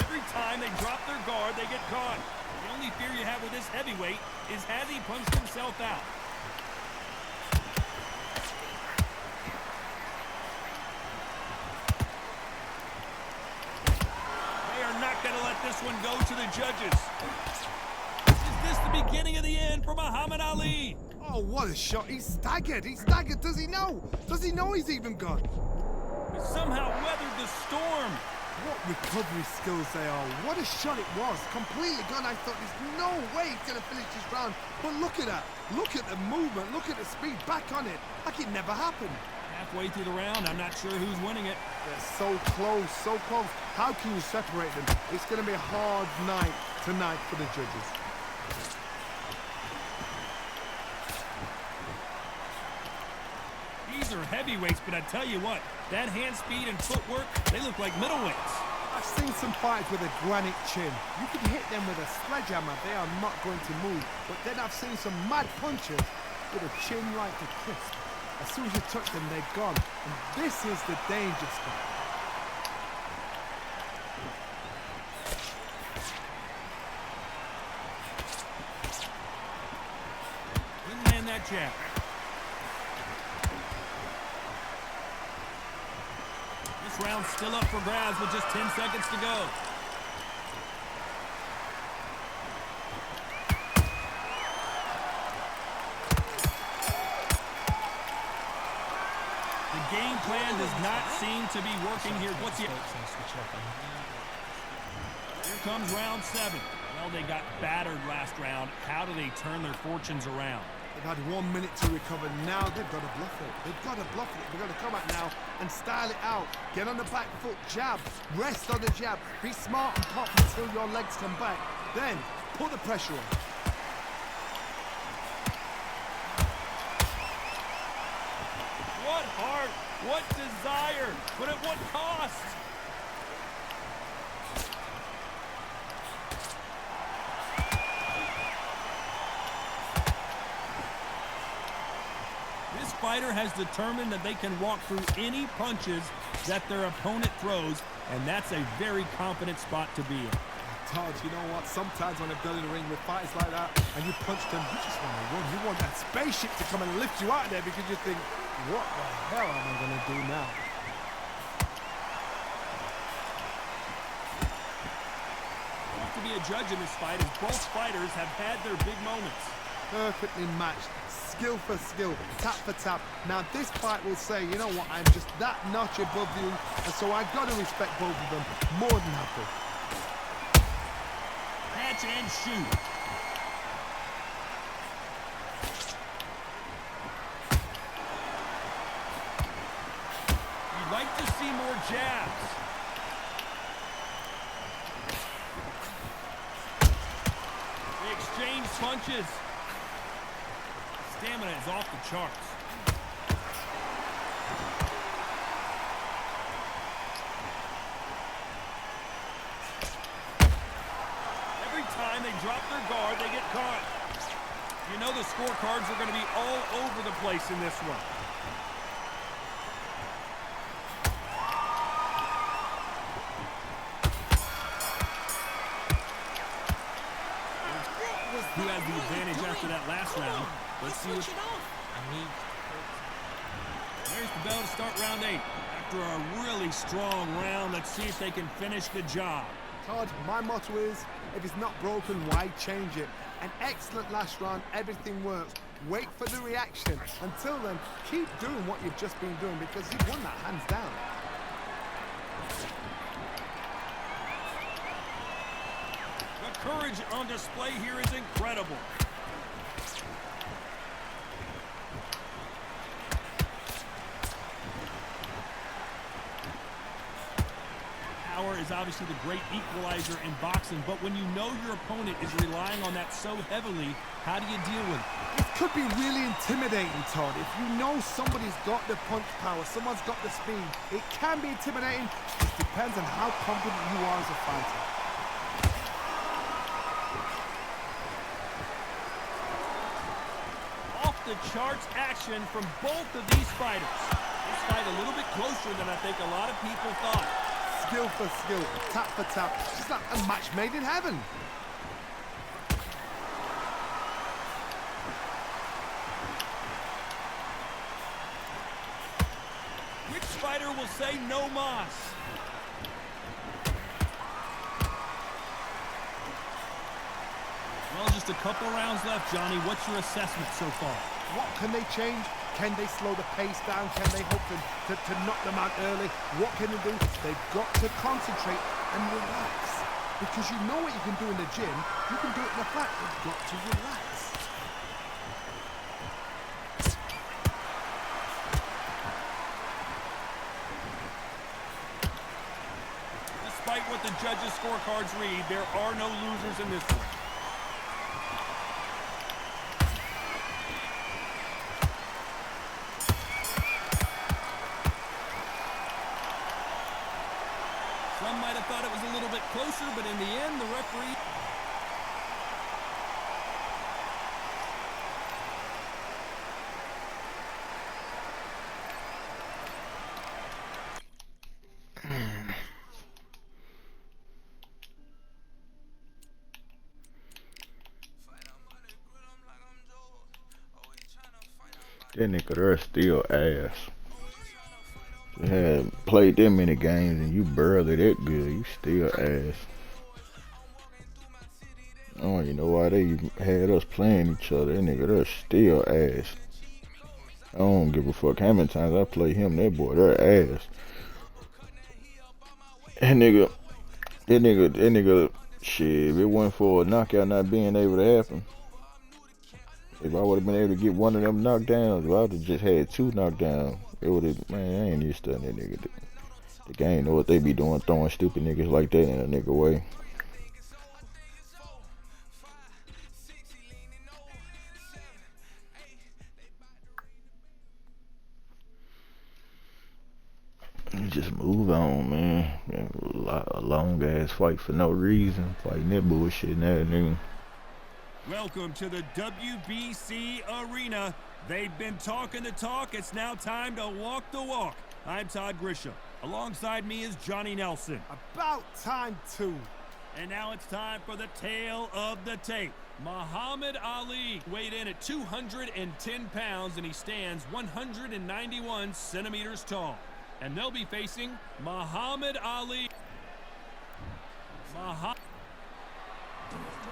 Every time they drop their guard, they get caught. The only fear you have with this heavyweight is has he punched himself out? They are not going to let this one go to the judges. Is this the beginning of the end for Muhammad Ali? Oh, what a shot. He's staggered. He's staggered. Does he know? Does he know he's even gone? He somehow weathered the storm. What recovery skills they are. What a shot it was. Completely gone. I thought there's no way he's going to finish this round. But look at that. Look at the movement. Look at the speed. Back on it. Like it never happened. Halfway through the round, I'm not sure who's winning it. They're so close, so close. How can you separate them? It's going to be a hard night tonight for the judges. These are heavyweights, but I tell you what, that hand speed and footwork, they look like middleweights. I've seen some fighters with a granite chin. You can hit them with a sledgehammer, they are not going to move. But then I've seen some mad punchers with a chin like a crisp. As soon as you touch them, they're gone. And this is the danger spot. Didn't land that jab. This round's still up for grabs with just 10 seconds to go. The game plan does not seem to be working here. What's the... Here comes round 7. Well, they got battered last round. How do they turn their fortunes around? They've had 1 minute to recover. Now they've got to bluff it. They've got to bluff it. They've got to come out now and style it out. Get on the back foot, jab. Rest on the jab. Be smart and pop until your legs come back. Then put the pressure on. What heart, what desire, but at what cost? This fighter has determined that they can walk through any punches that their opponent throws, and that's a very confident spot to be in. Todd, you know what? Sometimes when I've done in the ring with fighters like that, and you punch them, you just want to run. You want that spaceship to come and lift you out of there because you think, what the hell am I going to do now? To be a judge in this fight, as both fighters have had their big moments. Perfectly matched, skill for skill, tap for tap. Now this fight will say, you know what, I'm just that notch above you, and so I've got to respect both of them more than happy. Catch and shoot. You'd like to see more jabs. They exchange punches. Stamina is off the charts. Every time they drop their guard, they get caught. You know the scorecards are going to be all over the place in this one. Who has the advantage after that last round? Let's see what... There's the bell to start round 8. After a really strong round, let's see if they can finish the job. Todd, my motto is, if it's not broken, why change it? An excellent last round, everything works. Wait for the reaction. Until then, keep doing what you've just been doing because you've won that hands down. The courage on display here is incredible. Power is obviously the great equalizer in boxing, but when you know your opponent is relying on that so heavily, how do you deal with it? It could be really intimidating, Todd. If you know somebody's got the punch power, someone's got the speed, it can be intimidating. It depends on how confident you are as a fighter. Off the charts action from both of these fighters. This fight a little bit closer than I think a lot of people thought. Skill for skill, tap for tap. It's like a match made in heaven. Which fighter will say no mas? Well, just a couple rounds left, Johnny. What's your assessment so far? What can they change? Can they slow the pace down? Can they hope to knock them out early? What can they do? They've got to concentrate and relax. Because you know what you can do in the gym, you can do it in the flat. You've got to relax. Despite what the judges' scorecards read, there are no losers in this one. Some might have thought it was a little bit closer, but in the end, the referee... That nigga there still ass. You had played that many games and you barely that good. You still ass. I don't even know why they even had us playing each other. That nigga there still ass. I don't give a fuck how many times I play him. That boy there ass. That nigga, shit, if it wasn't for a knockout not being able to happen, If I would have been able to get one of them knockdowns, if I would have just had 2 knockdowns, it would have, man, I ain't even studying that nigga. The game know what they be doing, throwing stupid niggas like that in a nigga way. You just move on, man. A long ass fight for no reason, fighting that bullshit and that nigga. Welcome to the WBC Arena. They've been talking the talk. It's now time to walk the walk. I'm Todd Grisham. Alongside me is Johnny Nelson. About time too. And now it's time for the tale of the tape. Muhammad Ali weighed in at 210 pounds, and he stands 191 centimeters tall. And they'll be facing Muhammad Ali.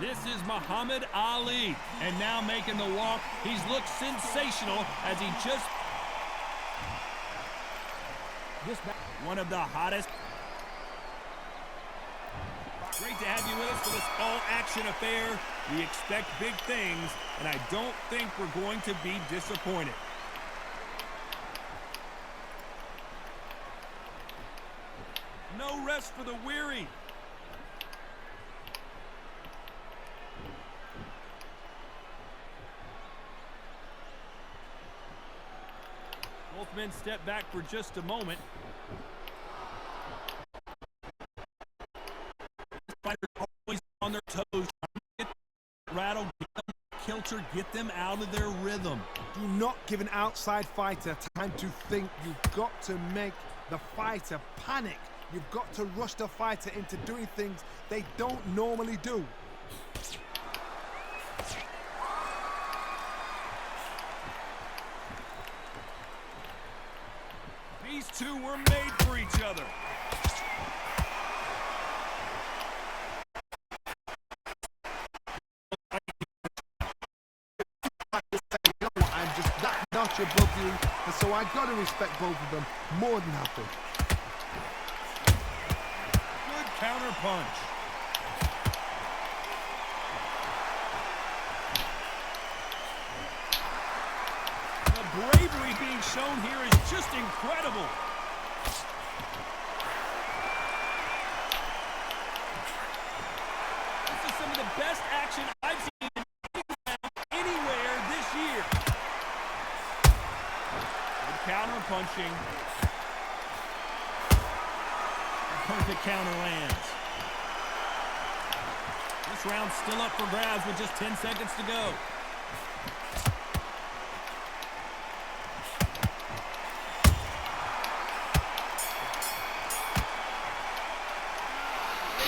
This is Muhammad Ali, and now making the walk. He's looked sensational as he just... One of the hottest. Great to have you with us for this all-action affair. We expect big things, and I don't think we're going to be disappointed. No rest for the weary. Both men step back for just a moment. Fighters always on their toes, trying to get rattled, get them kilter, get them out of their rhythm. Do not give an outside fighter time to think. You've got to make the fighter panic. You've got to rush the fighter into doing things they don't normally do. These two were made for each other. I'm just that notch above you, and so I got to respect both of them more than happy. Good counter punch. The bravery being shown here is just incredible. This is some of the best action I've seen anywhere this year. Good counter punching. Perfect counter lands. This round's still up for grabs with just 10 seconds to go.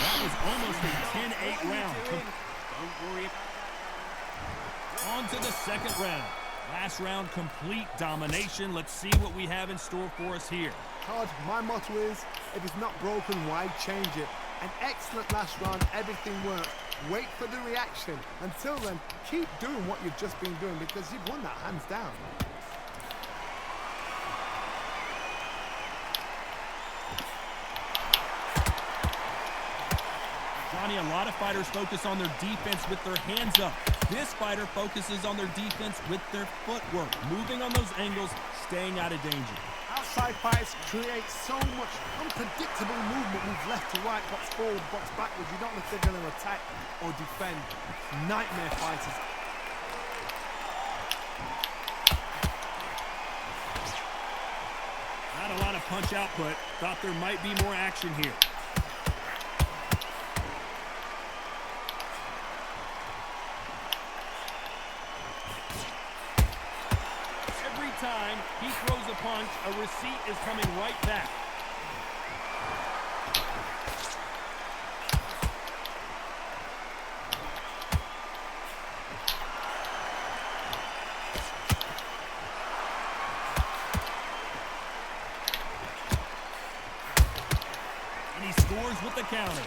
That was almost a 10-8 round. Don't worry. On to the second round. Last round, complete domination. Let's see what we have in store for us here. Todd, my motto is, if it's not broken, why change it? An excellent last round, everything worked. Wait for the reaction. Until then, keep doing what you've just been doing because you've won that hands down. Johnny, a lot of fighters focus on their defense with their hands up. This fighter focuses on their defense with their footwork, moving on those angles, staying out of danger. Outside fights create so much unpredictable movement, move left to right, box forward, box backwards. You don't know if they're going to attack or defend. Nightmare fighters. Not a lot of punch output. Thought there might be more action here. Every time he throws a punch, a receipt is coming right back. And he scores with the counter.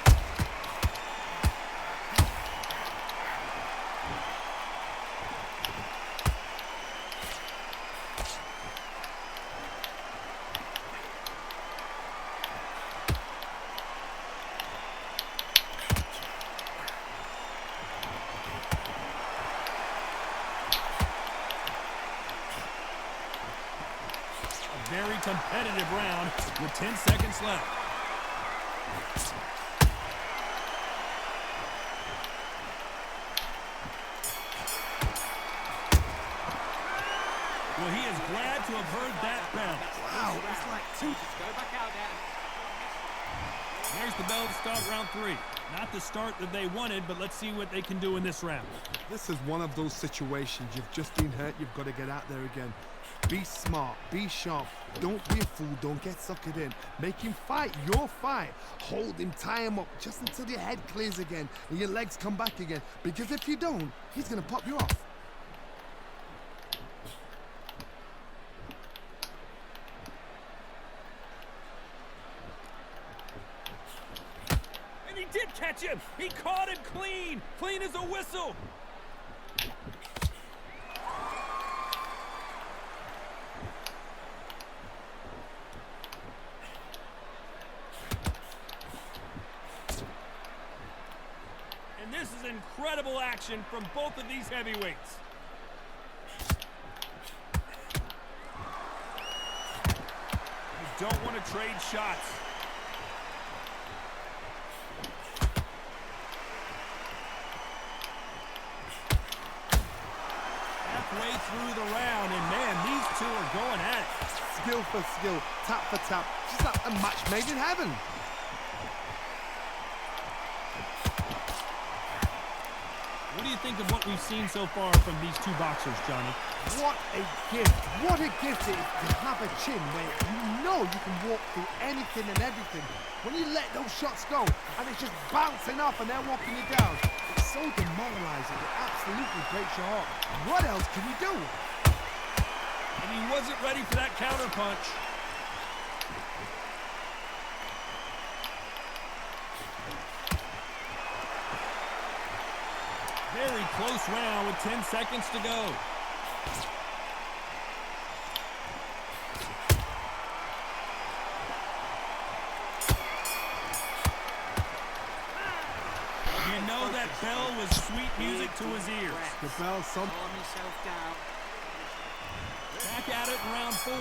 competitive round with 10 seconds left. Well, he is glad to have heard that bell. Wow, it's like two. Just go back out there. There's the bell to start round 3. Not the start that they wanted, but let's see what they can do in this round. This is one of those situations. You've just been hurt. You've got to get out there again. Be smart. Be sharp. Don't be a fool. Don't get suckered in. Make him fight your fight. Hold him. Tie him up just until your head clears again and your legs come back again. Because if you don't, he's going to pop you off. And he did catch him. He caught him clean. Clean as a whistle. And this is incredible action from both of these heavyweights. You don't want to trade shots. Halfway through the round, and man, these two are going at it. Skill for skill. Tap for tap. Just like a match made in heaven. What do you think of what we've seen so far from these two boxers, Johnny? What a gift. What a gift it is to have a chin where you know you can walk through anything and everything. When you let those shots go and it's just bouncing off and they're walking you down, it's so demoralizing. It absolutely breaks your heart. What else can you do? And he wasn't ready for that counter punch. Very close round with 10 seconds to go. You know that bell was sweet music to his ears. The bell, some Calm yourself down. Back at it in round 4.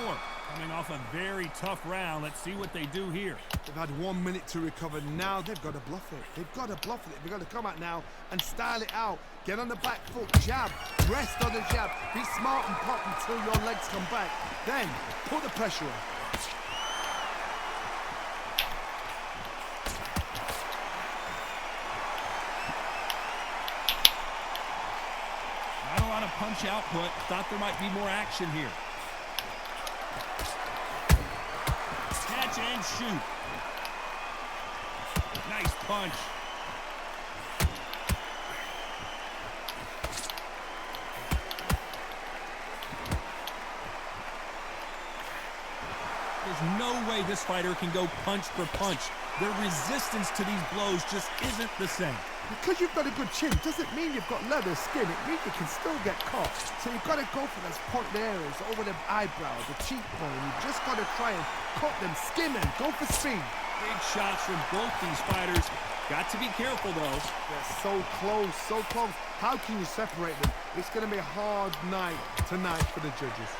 Coming off a very tough round. Let's see what they do here. They've had 1 minute to recover. Now they've got to bluff it. They've got to bluff it. They've got to come out now and style it out. Get on the back foot, jab, rest on the jab. Be smart and pop until your legs come back. Then put the pressure on. Not a lot of punch output. Thought there might be more action here. Catch and shoot. Nice punch. There's no way this fighter can go punch for punch. Their resistance to these blows just isn't the same. Because you've got a good chin doesn't mean you've got leather skin. It means you can still get caught. So you've got to go for those point areas over the eyebrow, the cheekbone. You've just got to try and cut them, skim them, go for speed. Big shots from both these fighters. Got to be careful, though. They're so close, so close. How can you separate them? It's going to be a hard night tonight for the judges.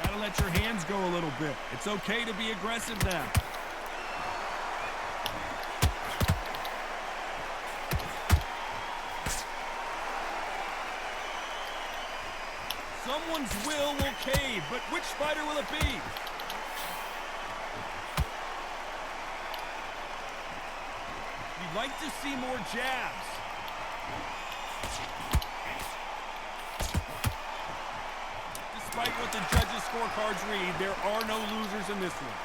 Gotta let your hands go a little bit. It's okay to be aggressive now. Someone's will cave, but which fighter will it be? You'd like to see more jabs. Despite what the judges' scorecards read, there are no losers in this one.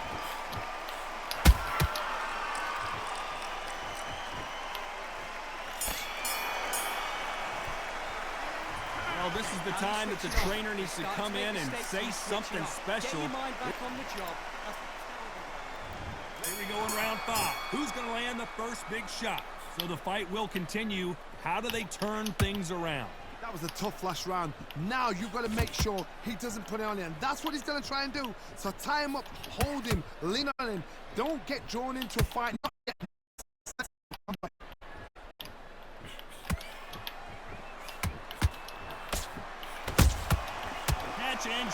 Well, this is the time that the trainer needs to come in and say something special. Get your mind back on the job. Here we go in round 5. Who's going to land the first big shot? So the fight will continue. How do they turn things around? That was a tough last round. Now you've got to make sure he doesn't put it on you, and that's what he's going to try and do. So tie him up, hold him, lean on him. Don't get drawn into a fight.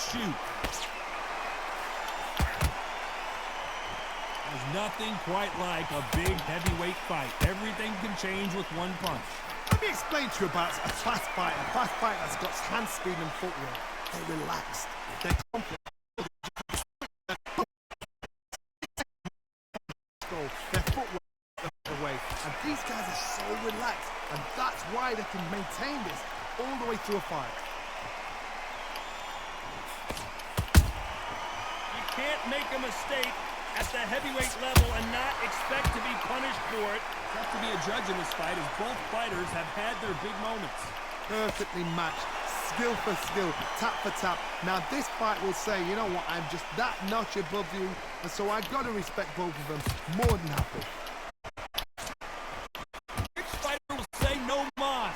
shoot. There's nothing quite like a big heavyweight fight. Everything can change with one punch. Let me explain to you about a fast fighter. A fast fighter that's got hand speed and footwork. They're relaxed. They're confident. Their footwork away. And these guys are so relaxed. And that's why they can maintain this all the way through a fight. You can't make a mistake at the heavyweight level and not expect to be punished for it. Tough to be a judge in this fight as both fighters have had their big moments. Perfectly matched, skill for skill, tap for tap. Now this fight will say, you know what, I'm just that notch above you, and so I've got to respect both of them more than happy. Which fighter will say no mas?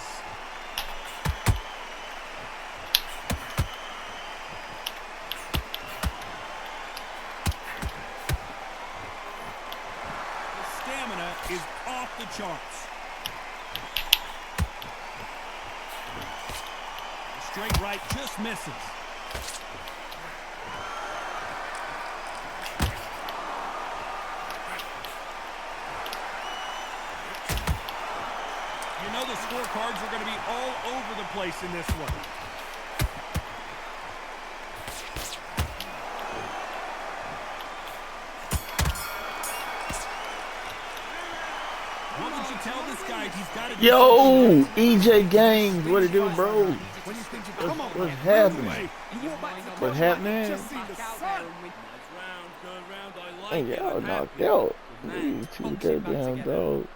Is off the charts. The straight right just misses. You know the scorecards are going to be all over the place in this one. Tell this guy he's got to. Yo, EJ Games, what it do, bro? What's happening? What's happening? Hey, y'all knocked out. These two goddamn dogs.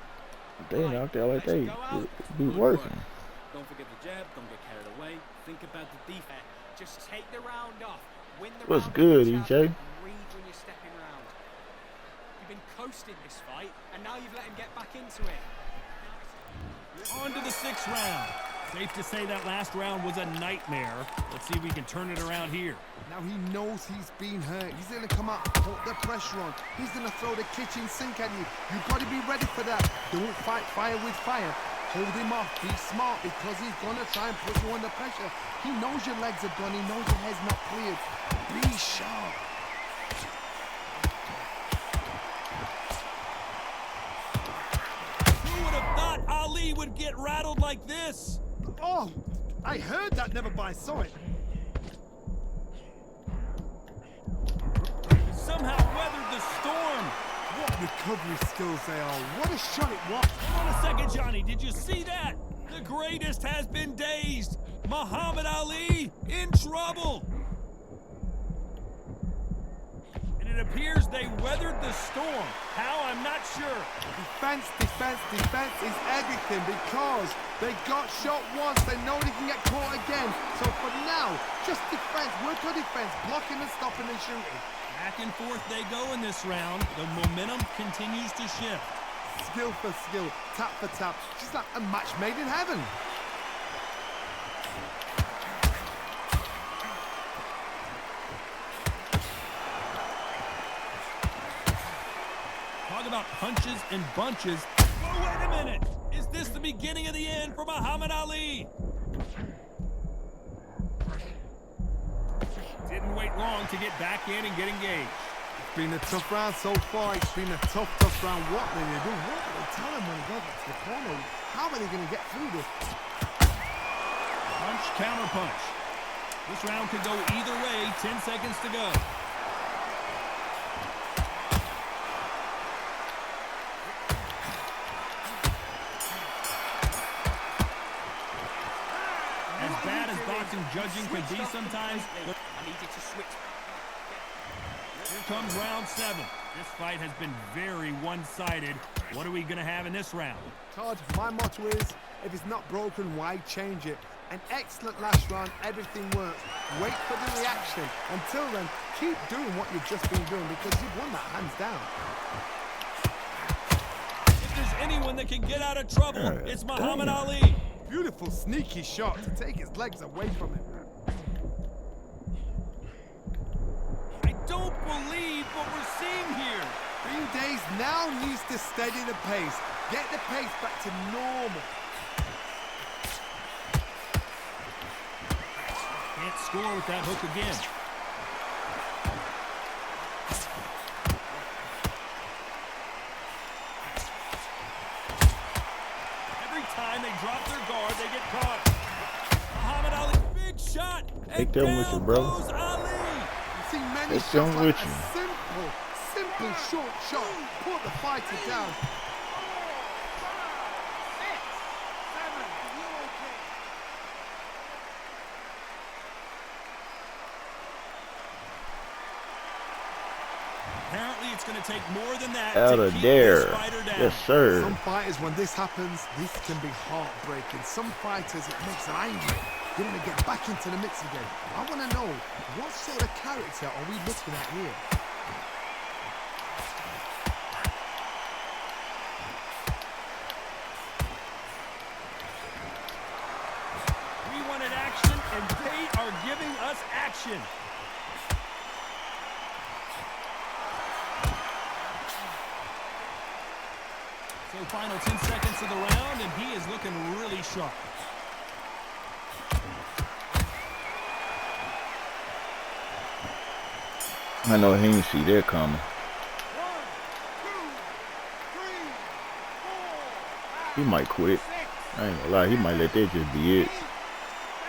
They knocked out like they be working. Don't forget the jab. Don't get carried away. Think about the defense. Just take the round off. Win the What's round good, out, EJ? Read when you're stepping around. You've been coasting this fight, and now you've let him get back into it. On to the 6th round. Safe to say that last round was a nightmare. Let's see if we can turn it around here. Now he knows he's been hurt. He's going to come out, put the pressure on. He's going to throw the kitchen sink at you. You've got to be ready for that. Don't fight fire with fire. Hold him off. Be smart because he's going to try and put you under pressure. He knows your legs are gone. He knows your head's not cleared. Be sharp. Ali would get rattled like this. Oh, I heard that, never by saw it. Somehow weathered the storm. What recovery skills they are. What a shot it was. Hold on a second, Johnny. Did you see that? The greatest has been dazed. Muhammad Ali in trouble. And it appears they weathered the storm. How? I'm not sure. Defense, defense, defense is everything because they got shot once. They know they can get caught again. So for now, just defense. Work on defense. Blocking and stopping and shooting. Back and forth they go in this round. The momentum continues to shift. Skill for skill, tap for tap. Just like a match made in heaven. Talk about punches and bunches. Oh, wait a minute. Is this the beginning of the end for Muhammad Ali? Didn't wait long to get back in and get engaged. It's been a tough round so far. It's been a tough round. What do they do? What do they tell him when he goes back to the corner? How are they going to get through this? Punch, counter punch. This round could go either way. 10 seconds to go. As bad as boxing judging could be sometimes, but I need you to switch. here comes round 7. This fight has been very one-sided. What are we going to have in this round? Todd, my motto is, if it's not broken, why change it? An excellent last round, everything works. Wait for the reaction. Until then, keep doing what you've just been doing because you've won that hands down. If there's anyone that can get out of trouble, it's Muhammad Ali. Beautiful, sneaky shot to take his legs away from him. I don't believe what we're seeing here. Green Days now needs to steady the pace. Get the pace back to normal. Can't score with that hook again. Every time they drop their guard, they get caught. Muhammad Ali, big shot. Take them with you, bro. Goes Ali. You see many Take shots them like with a you. simple short shot. Put the fighter down. Apparently, it's going to take more than that Out to of keep there. this fighter down. Yes, sir. Some fighters, when this happens, this can be heartbreaking. Some fighters, it makes them angry. They want to get back into the mix again. I want to know, what sort of character are we looking at here? We wanted action, and they are giving us action. So final 10 seconds of the round, and he is looking really sharp. I know he didn't see that coming. He might quit. I ain't gonna lie, he might let that just be it.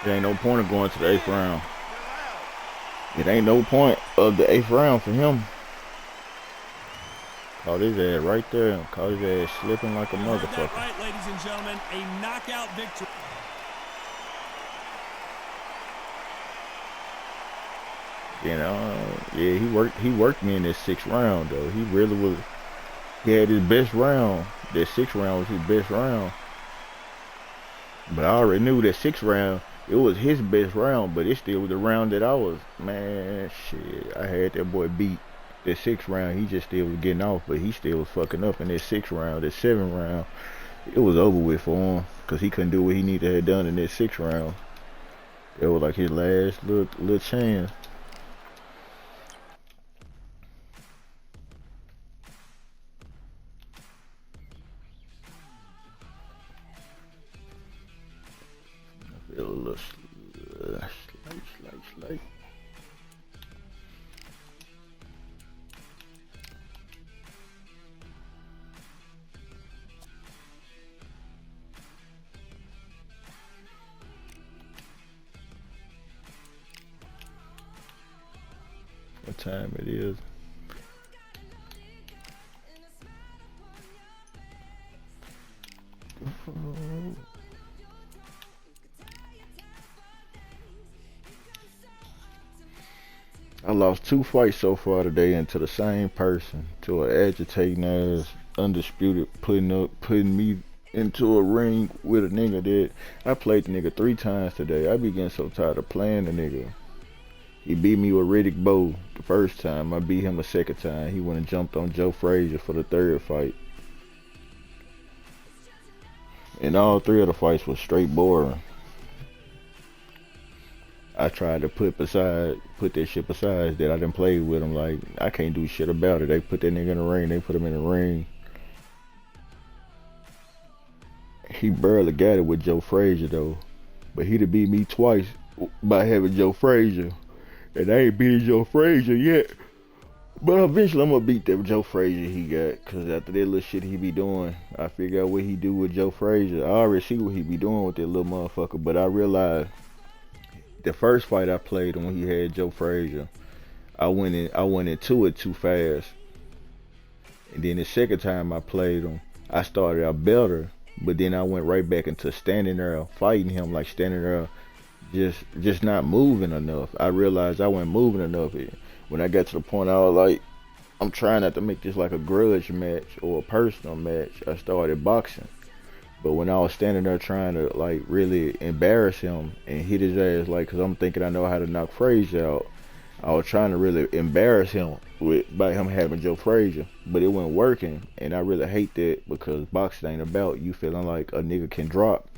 There ain't no point of going to the 8th round. It ain't no point of the 8th round for him. Caught his ass right there. Caught his ass slipping like a You heard that motherfucker. right, ladies and gentlemen, a knockout victory. You know, yeah, he worked me in this 6th round though. He really was. He had his best round. That 6th round was his best round. But I already knew that 6th round, it was his best round, but it still was the round that I was, man, shit, I had that boy beat. That 6th round, he just still was getting off, but he still was fucking up in that 6th round. That 7th round, it was over with for him, because he couldn't do what he needed to have done in that 6th round. It was like his last little chance. A little slight. What time it is? I lost 2 fights so far today, and to the same person, to an agitating ass, undisputed, putting me into a ring with a nigga that I played the nigga 3 times today. I be getting so tired of playing the nigga. He beat me with Riddick Bowe the first time. I beat him the 2nd time. He went and jumped on Joe Frazier for the 3rd fight. And all 3 of the fights was straight boring. I tried to put that shit beside that I didn't play with him. Like, I can't do shit about it. They put that nigga in the ring. They put him in the ring. He barely got it with Joe Frazier though. But he'd have beat me twice by having Joe Frazier. And I ain't beating Joe Frazier yet. But eventually I'm gonna beat that Joe Frazier he got. Cause after that little shit he be doing, I figure out what he do with Joe Frazier. I already see what he be doing with that little motherfucker. But I realized the first fight I played when he had Joe Frazier, I went into it too fast. And then the 2nd time I played him, I started out better, but then I went right back into standing there fighting him, like standing there just not moving enough. I realized I wasn't moving enough. When I got to the point I was like, I'm trying not to make this like a grudge match or a personal match, I started boxing. But when I was standing there trying to like really embarrass him and hit his ass, like, cause I'm thinking I know how to knock Frazier out, I was trying to really embarrass him by him having Joe Frazier, but it wasn't working. And I really hate that, because boxing ain't about you feeling like a nigga can drop,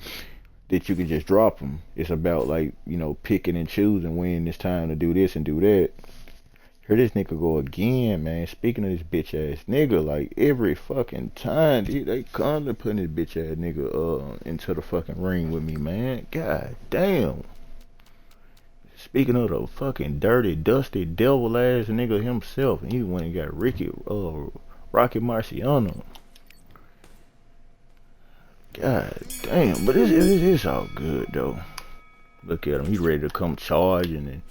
that you can just drop him. It's about, like, you know, picking and choosing when it's time to do this and do that. Here this nigga go again, man. Speaking of this bitch ass nigga, like every fucking time they constantly putting this bitch ass nigga into the fucking ring with me, man. God damn. Speaking of the fucking dirty, dusty, devil ass nigga himself, he went and got Rocky Marciano. God damn, but it's all good though. Look at him, he ready to come charging and.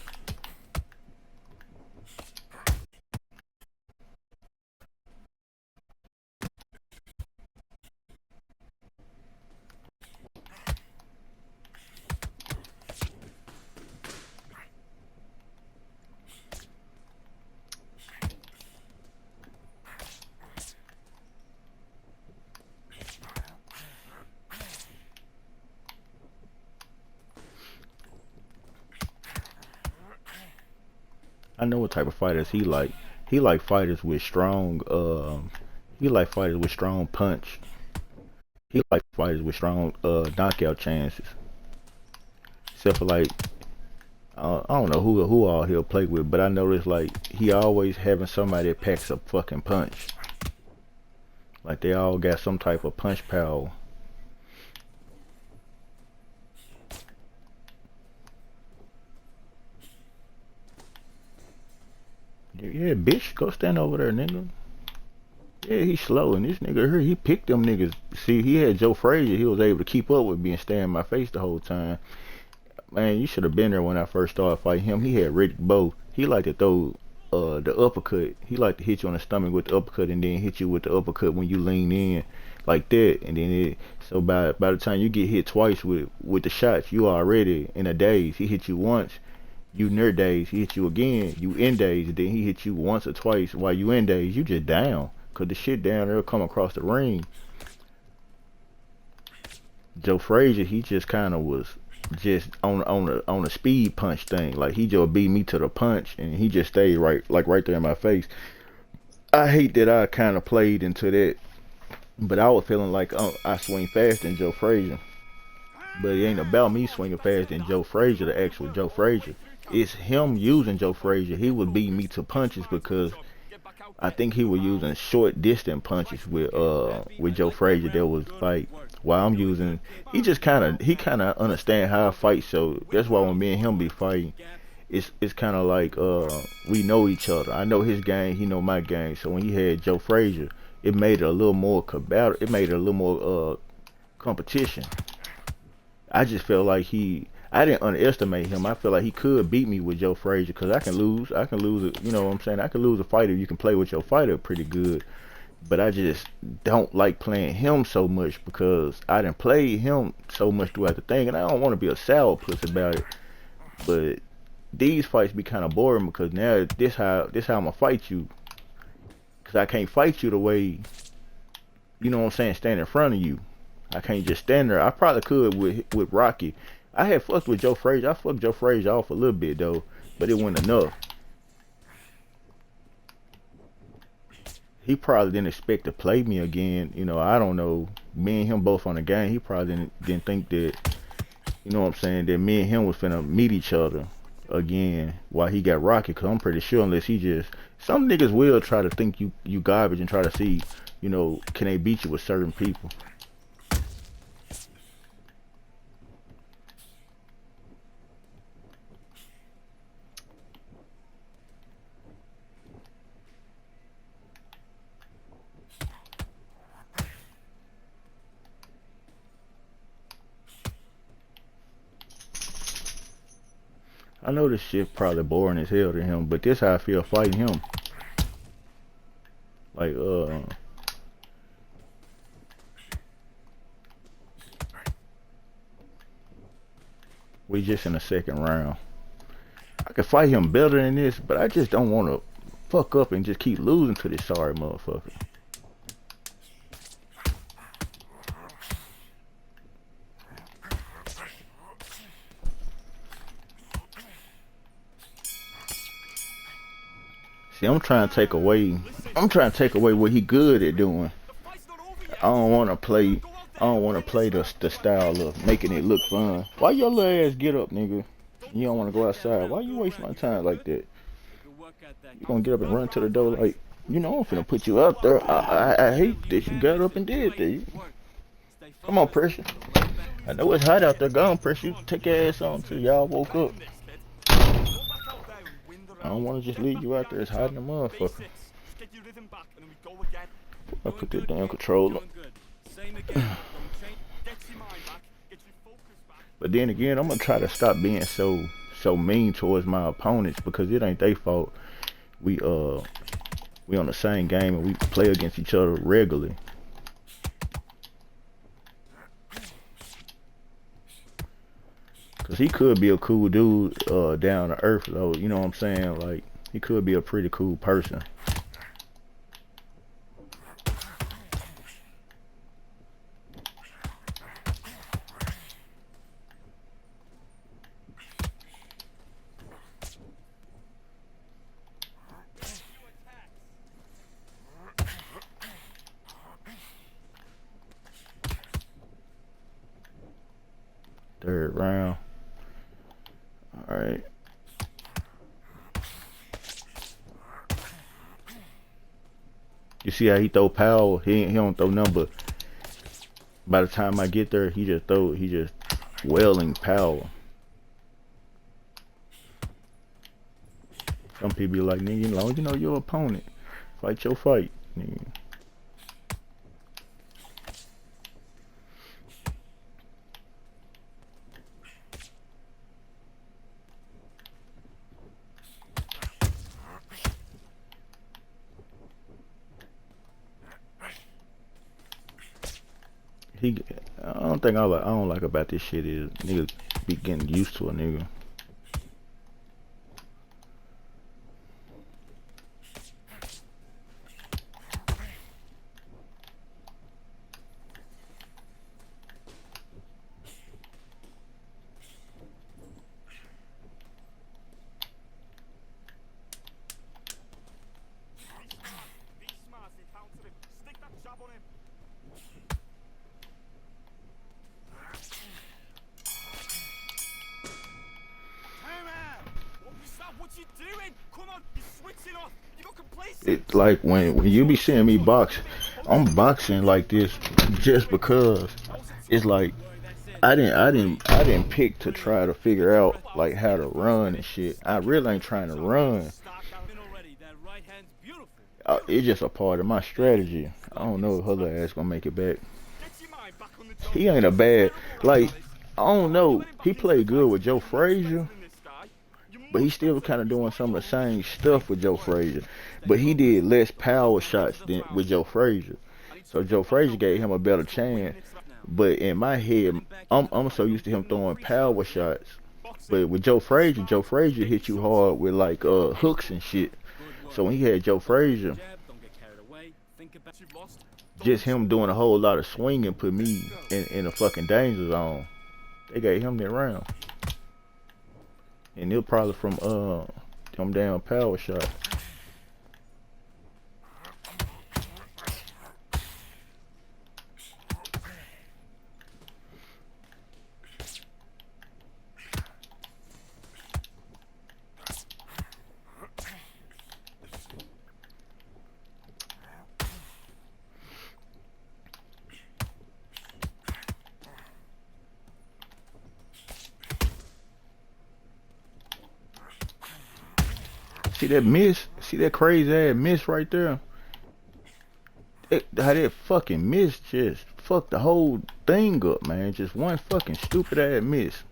I know what type of fighters he like. He like fighters with strong he like fighters with strong punch. He like fighters with strong knockout chances. Except for like I don't know who all he'll play with, but I notice like he always having somebody that packs a fucking punch. Like they all got some type of punch power. Yeah, bitch, go stand over there, nigga. Yeah, he's slow, and this nigga here, he picked them niggas. See, he had Joe Frazier, he was able to keep up with me and stay in my face the whole time. Man, you should have been there when I first started fighting him. He had Riddick Bowe. He liked to throw the uppercut. He liked to hit you on the stomach with the uppercut and then hit you with the uppercut when you lean in like that. And then so by the time you get hit twice with the shots, you already in a daze. He hit you once. You near days, he hit you again, you in days, then he hit you once or twice while you in days, you just down. Cause the shit down there come across the ring. Joe Frazier, he just kinda was just on a speed punch thing. Like he just beat me to the punch and he just stayed right there in my face. I hate that I kinda played into that. But I was feeling like I swing faster than Joe Frazier. But it ain't about me swinging faster than Joe Frazier, the actual Joe Frazier. It's him using Joe Frazier. He would beat me to punches because I think he was using short distance punches with Joe Frazier. That was like while I'm using, he kind of understand how I fight. So that's why when me and him be fighting, it's kind of like we know each other. I know his game, he know my game. So when he had Joe Frazier, it made it a little more combative. It made it a little more competition. I just felt like I didn't underestimate him. I feel like he could beat me with Joe Frazier because I can lose it. You know what I'm saying? I can lose a fight if you can play with your fighter pretty good. But I just don't like playing him so much because I didn't play him so much throughout the thing, and I don't want to be a sourpuss about it. But these fights be kind of boring because now this how I'm gonna fight you. Because I can't fight you the way, you know what I'm saying, stand in front of you. I can't just stand there. I probably could with Rocky. I had fucked with Joe Frazier. I fucked Joe Frazier off a little bit though, but it wasn't enough. He probably didn't expect to play me again. You know, I don't know. Me and him both on the game. He probably didn't think that, you know what I'm saying, that me and him was finna meet each other again while he got Rocky. Cause I'm pretty sure unless he just, some niggas will try to think you garbage and try to see, you know, can they beat you with certain people. I know this shit probably boring as hell to him, but this how I feel fighting him. Like, we just in the second round. I could fight him better than this, but I just don't want to fuck up and just keep losing to this sorry motherfucker. See, I'm trying to take away what he good at doing. I don't want to play the style of making it look fun. Why your little ass get up, nigga? You don't want to go outside. Why you waste my time like that? You gonna get up and run to the door like, you know, I'm finna put you out there. I hate that you got up and did that. Come on, Pressure. I know it's hot out there. Go on, Pressure. You take your ass on till y'all woke up. I don't want to just leave you out there. It's hot in the motherfucker. I put that damn controller. But then again, I'm gonna try to stop being so mean towards my opponents because it ain't their fault. We on the same game and we play against each other regularly. Cause he could be a cool dude down to earth though, you know what I'm saying? Like he could be a pretty cool person. Third round. All right. You see how he throw power? He don't throw number. By the time I get there, he just welling power. Some people be like, nigga, as long as you know your opponent, fight your fight, nigga. I don't like about this shit is niggas be getting used to a nigga. It like when you be seeing me box, I'm boxing like this just because it's like I didn't pick to try to figure out like how to run and shit. I really ain't trying to run. It's just a part of my strategy. I don't know if her ass gonna make it back. He ain't a bad, like, I don't know. He played good with Joe Frazier, but he still kind of doing some of the same stuff with Joe Frazier. But he did less power shots than with Joe Frazier. So Joe Frazier gave him a better chance. But in my head, I'm so used to him throwing power shots. But with Joe Frazier hit you hard with like hooks and shit. So when he had Joe Frazier, just him doing a whole lot of swinging put me in a fucking danger zone. They gave him that round. And it was probably from them damn power shots. See that miss? See that crazy ass miss right there? How that fucking miss just fucked the whole thing up, man. Just one fucking stupid ass miss.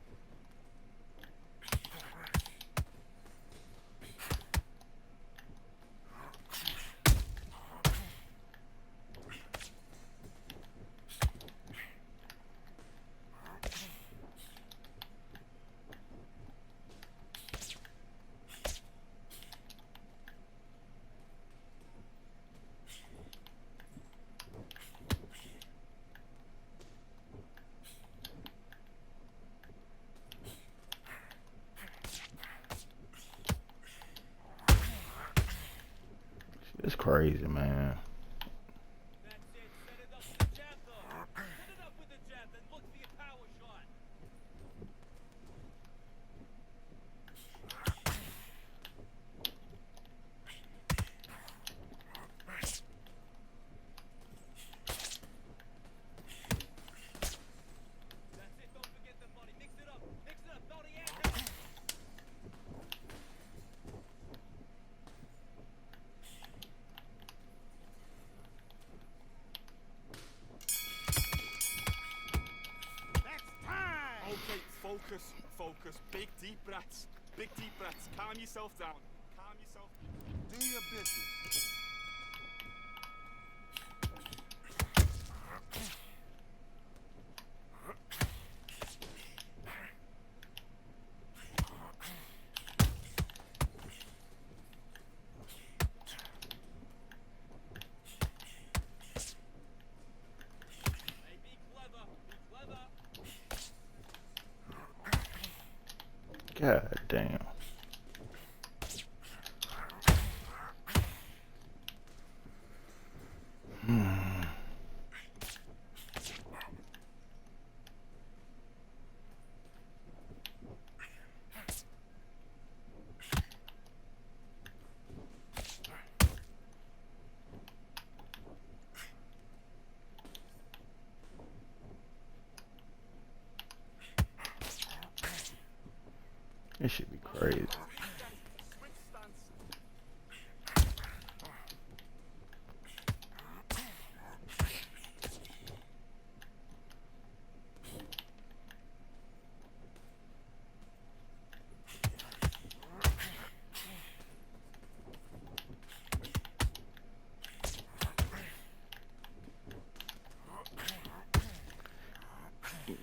It's crazy, man. focused. Big deep breaths. Big deep breaths. Calm yourself down. Calm yourself. Do your business. Hey, be clever. Be clever. God damn. This should be crazy. Switch stance.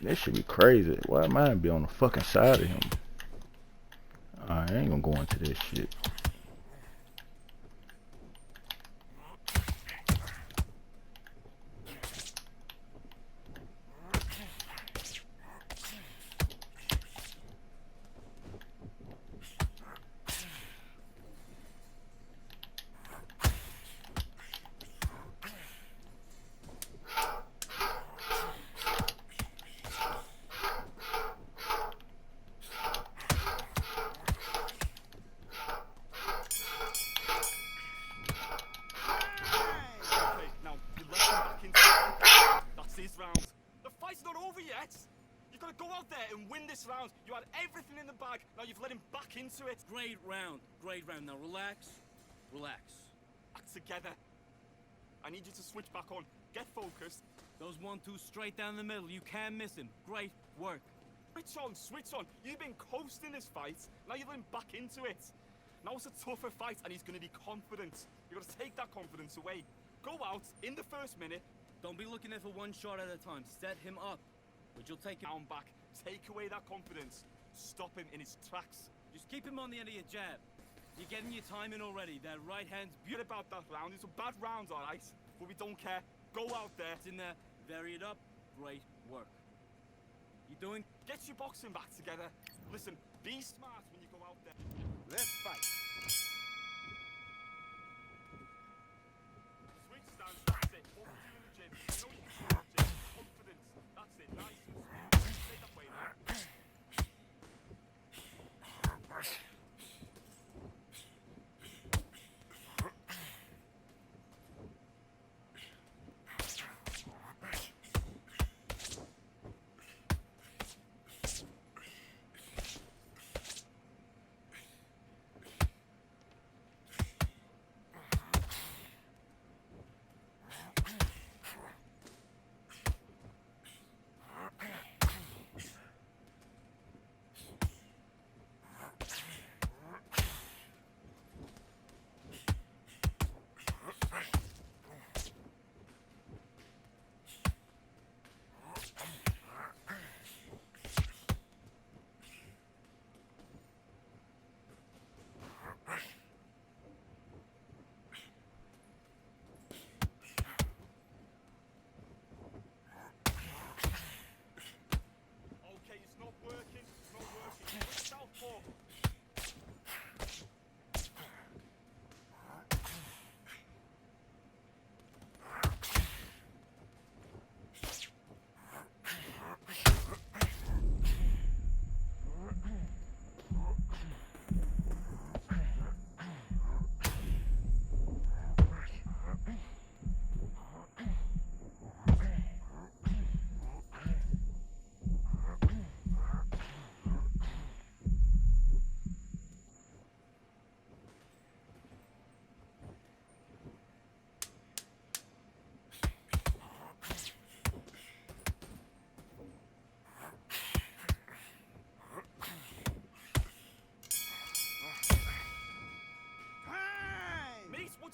This should be crazy. Why am I be on the fucking side of him? I ain't gonna go into this shit. Okay, now you let him back into it. That's his round. The fight's not over yet. You've got to go out there and win this round. You had everything in the bag. Now you've let him back into it. Great round. Great round. Now relax. Relax. Back together. I need you to switch back on. Get focused. Those 1-2 straight down the middle. You can't miss him. Great work. Switch on, switch on. You've been coasting this fight. Now you've let him back into it. Now it's a tougher fight and he's going to be confident. You've got to take that confidence away. Go out in the first minute. Don't be looking at for one shot at a time. Set him up. But you'll take him Down back. Take away that confidence. Stop him in his tracks. Just keep him on the end of your jab. You're getting your time in already. That right hand's Forget about that round. It's a bad round, all right? But we don't care. Go out there. in there. Vary it up. Great work. You doing? Get your boxing back together. Listen, be smart when you go out there. Let's fight. Switch stance, that's it. What we do in the gym. You know you can do in the gym. Confidence. That's it. Nice and smooth. Stay that way now.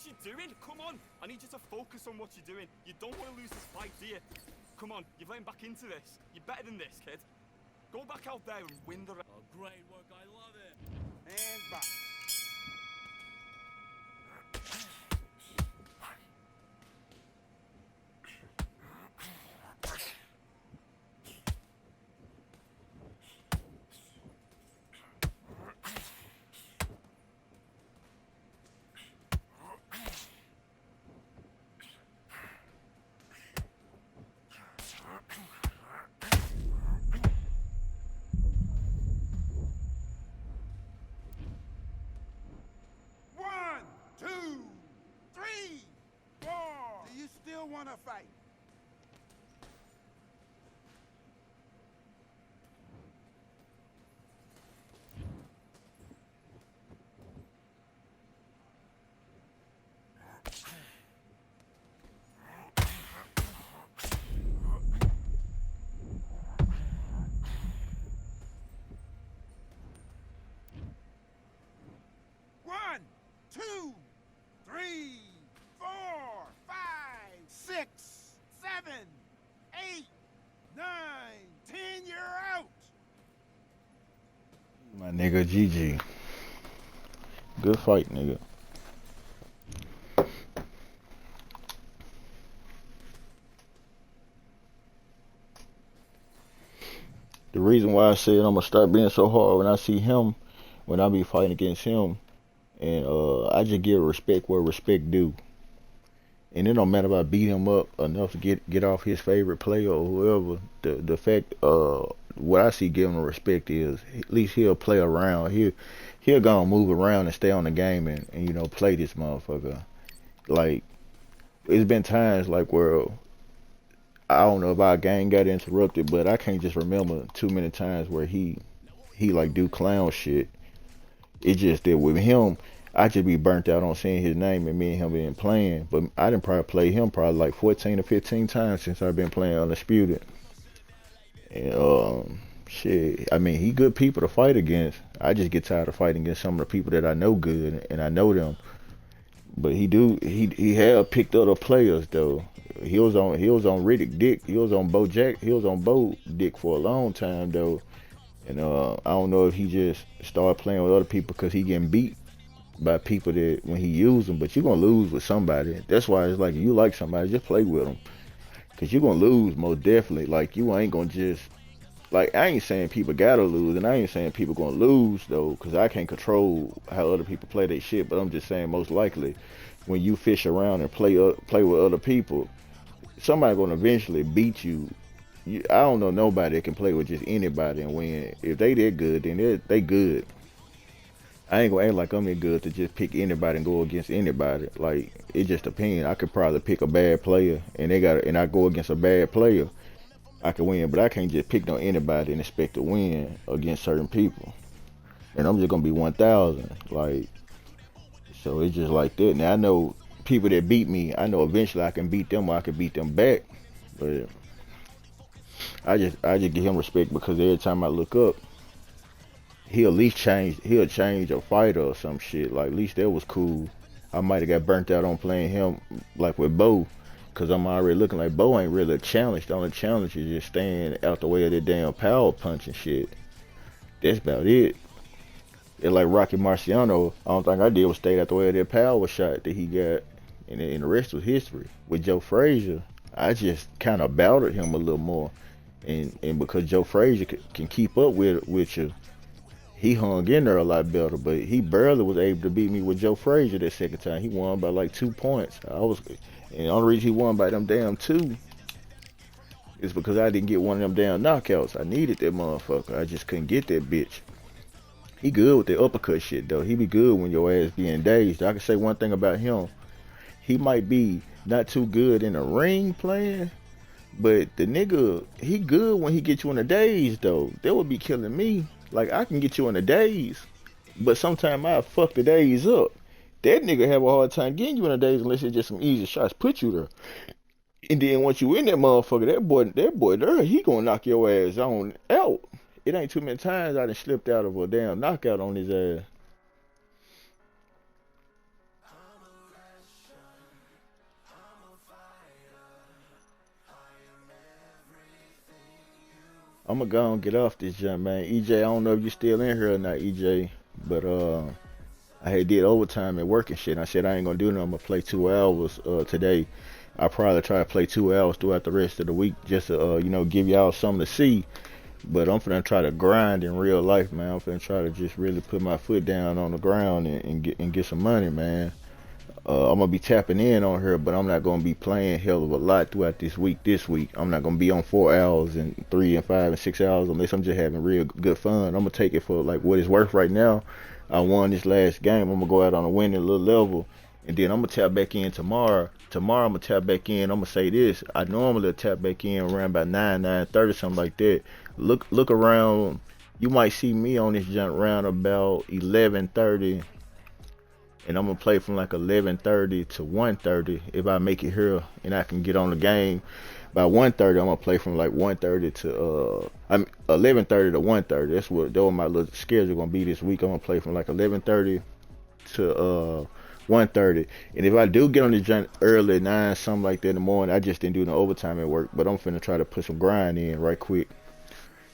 What you doing? Come on. I need you to focus on what you're doing. You don't want to lose this fight, do you? Come on, you're playing back into this. You're better than this, kid. Go back out there and win the round. Oh, great work. I love it. And back. Want to fight? One, two, three, 4, 5, 6, 7, 8, 9, 10, you're out. My nigga GG. Good fight, nigga. The reason why I said I'm gonna start being so hard when I see him, when I be fighting against him, and I just give respect where respect due. And it don't matter if I beat him up enough to get off his favorite player or whoever. The fact, what I see giving him respect is at least he'll play around. He'll go and move around and stay on the game and you know, play this motherfucker. Like, it's been times like where I don't know if our game got interrupted, but I can't just remember too many times where he like do clown shit. It just that with him, I just be burnt out on seeing his name and me and him being playing. But I didn't probably play him probably like 14 or 15 times since I've been playing Undisputed. And shit, I mean, he good people to fight against. I just get tired of fighting against some of the people that I know good and I know them. But he had picked other players though. He was on Riddick Dick. He was on Bo Dick for a long time though. And I don't know if he just started playing with other people because he getting beat by people that when he use them, but you're gonna lose with somebody. That's why it's like, if you like somebody, just play with them, because you're gonna lose most definitely. Like, you ain't gonna just, like, I ain't saying people gotta lose, and I ain't saying people gonna lose though, because I can't control how other people play their shit, but I'm just saying most likely when you fish around and play with other people, somebody gonna eventually beat you. I don't know nobody that can play with just anybody and win. If they that good, then they good. I ain't gonna act like I'm that good to just pick anybody and go against anybody. Like, it just depends. I could probably pick a bad player and I go against a bad player, I can win. But I can't just pick on anybody and expect to win against certain people. And I'm just gonna be 1,000. Like, so it's just like that. Now I know people that beat me, I know eventually I can beat them or I can beat them back. But I just give him respect because every time I look up, he'll at least change a fighter or some shit. Like, at least that was cool. I might have got burnt out on playing him like with Bo, because I'm already looking like Bo ain't really a challenge. The only challenge is just staying out the way of that damn power punch and shit. That's about it. It's like Rocky Marciano. I don't think I did was stay out the way of that power shot that he got, and the rest was history. With Joe Frazier, I just kind of battled him a little more, and because Joe Frazier can keep up with you, he hung in there a lot better. But he barely was able to beat me with Joe Frazier that second time. He won by like 2 points. And the only reason he won by them damn 2 is because I didn't get one of them damn knockouts. I needed that motherfucker. I just couldn't get that bitch. He good with the uppercut shit though. He be good when your ass being dazed. I can say one thing about him. He might be not too good in the ring playing, but the nigga, he good when he get you in a daze though. That would be killing me. Like, I can get you in a daze, but sometimes I fuck the daze up. That nigga have a hard time getting you in a daze unless it's just some easy shots put you there. And then once you in that motherfucker, that boy there, he gonna knock your ass on out. It ain't too many times I done slipped out of a damn knockout on his ass. I'm gonna go and get off this jump, man. EJ, I don't know if you still in here or not, EJ, but I had did overtime at work and shit. I said I ain't gonna do nothing. I'm gonna play 2 hours today. I'll probably try to play 2 hours throughout the rest of the week just to you know, give y'all something to see. But I'm finna try to grind in real life, man. I'm finna try to just really put my foot down on the ground and get some money, man. I'm gonna be tapping in on her, but I'm not gonna be playing hell of a lot throughout this week. I'm not gonna be on 4 hours and 3 and 5 and 6 hours unless I'm just having real good fun. I'm gonna take it for like what it's worth right now. I won this last game. I'm gonna go out on a winning little level, and then I'm gonna tap back in tomorrow. Tomorrow I'm gonna tap back in. I'm gonna say this: I normally tap back in around about 9:30, something like that. Look around. You might see me on this jump round about 11:30, and I'm gonna play from like 11:30 to 1:30 if I make it here and I can get on the game. By 1:30, I'm gonna play from like 1:30 to 11:30 to 1:30. That's what my little schedule gonna be this week. I'm gonna play from like 11:30 to 1:30. And if I do get on the jump early, 9 something like that in the morning, I just didn't do no overtime at work. But I'm finna try to put some grind in right quick.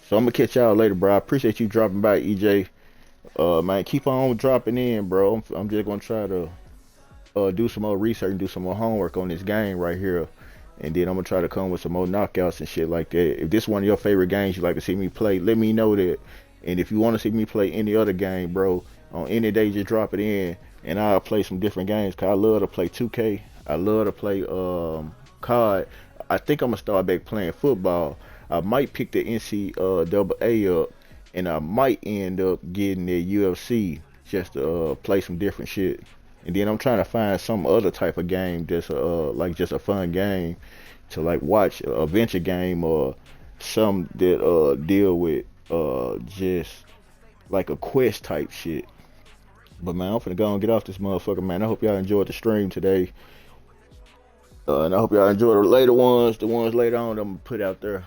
So I'm gonna catch y'all later, bro. I appreciate you dropping by, EJ. Man, keep on dropping in, bro. I'm just gonna try to do some more research and do some more homework on this game right here, and then I'm gonna try to come with some more knockouts and shit like that. If this is one of your favorite games you like to see me play, let me know that. And if you want to see me play any other game, bro, on any day, just drop it in, and I'll play some different games. Cause I love to play 2K. I love to play COD. I think I'm gonna start back playing football. I might pick the NCAA up, and I might end up getting the UFC just to play some different shit. And then I'm trying to find some other type of game that's like just a fun game to like watch, a adventure game or some that deal with just like a quest type shit. But man, I'm finna go and get off this motherfucker, man. I hope y'all enjoyed the stream today. And I hope y'all enjoy the later ones, the ones later on I'm gonna put out there.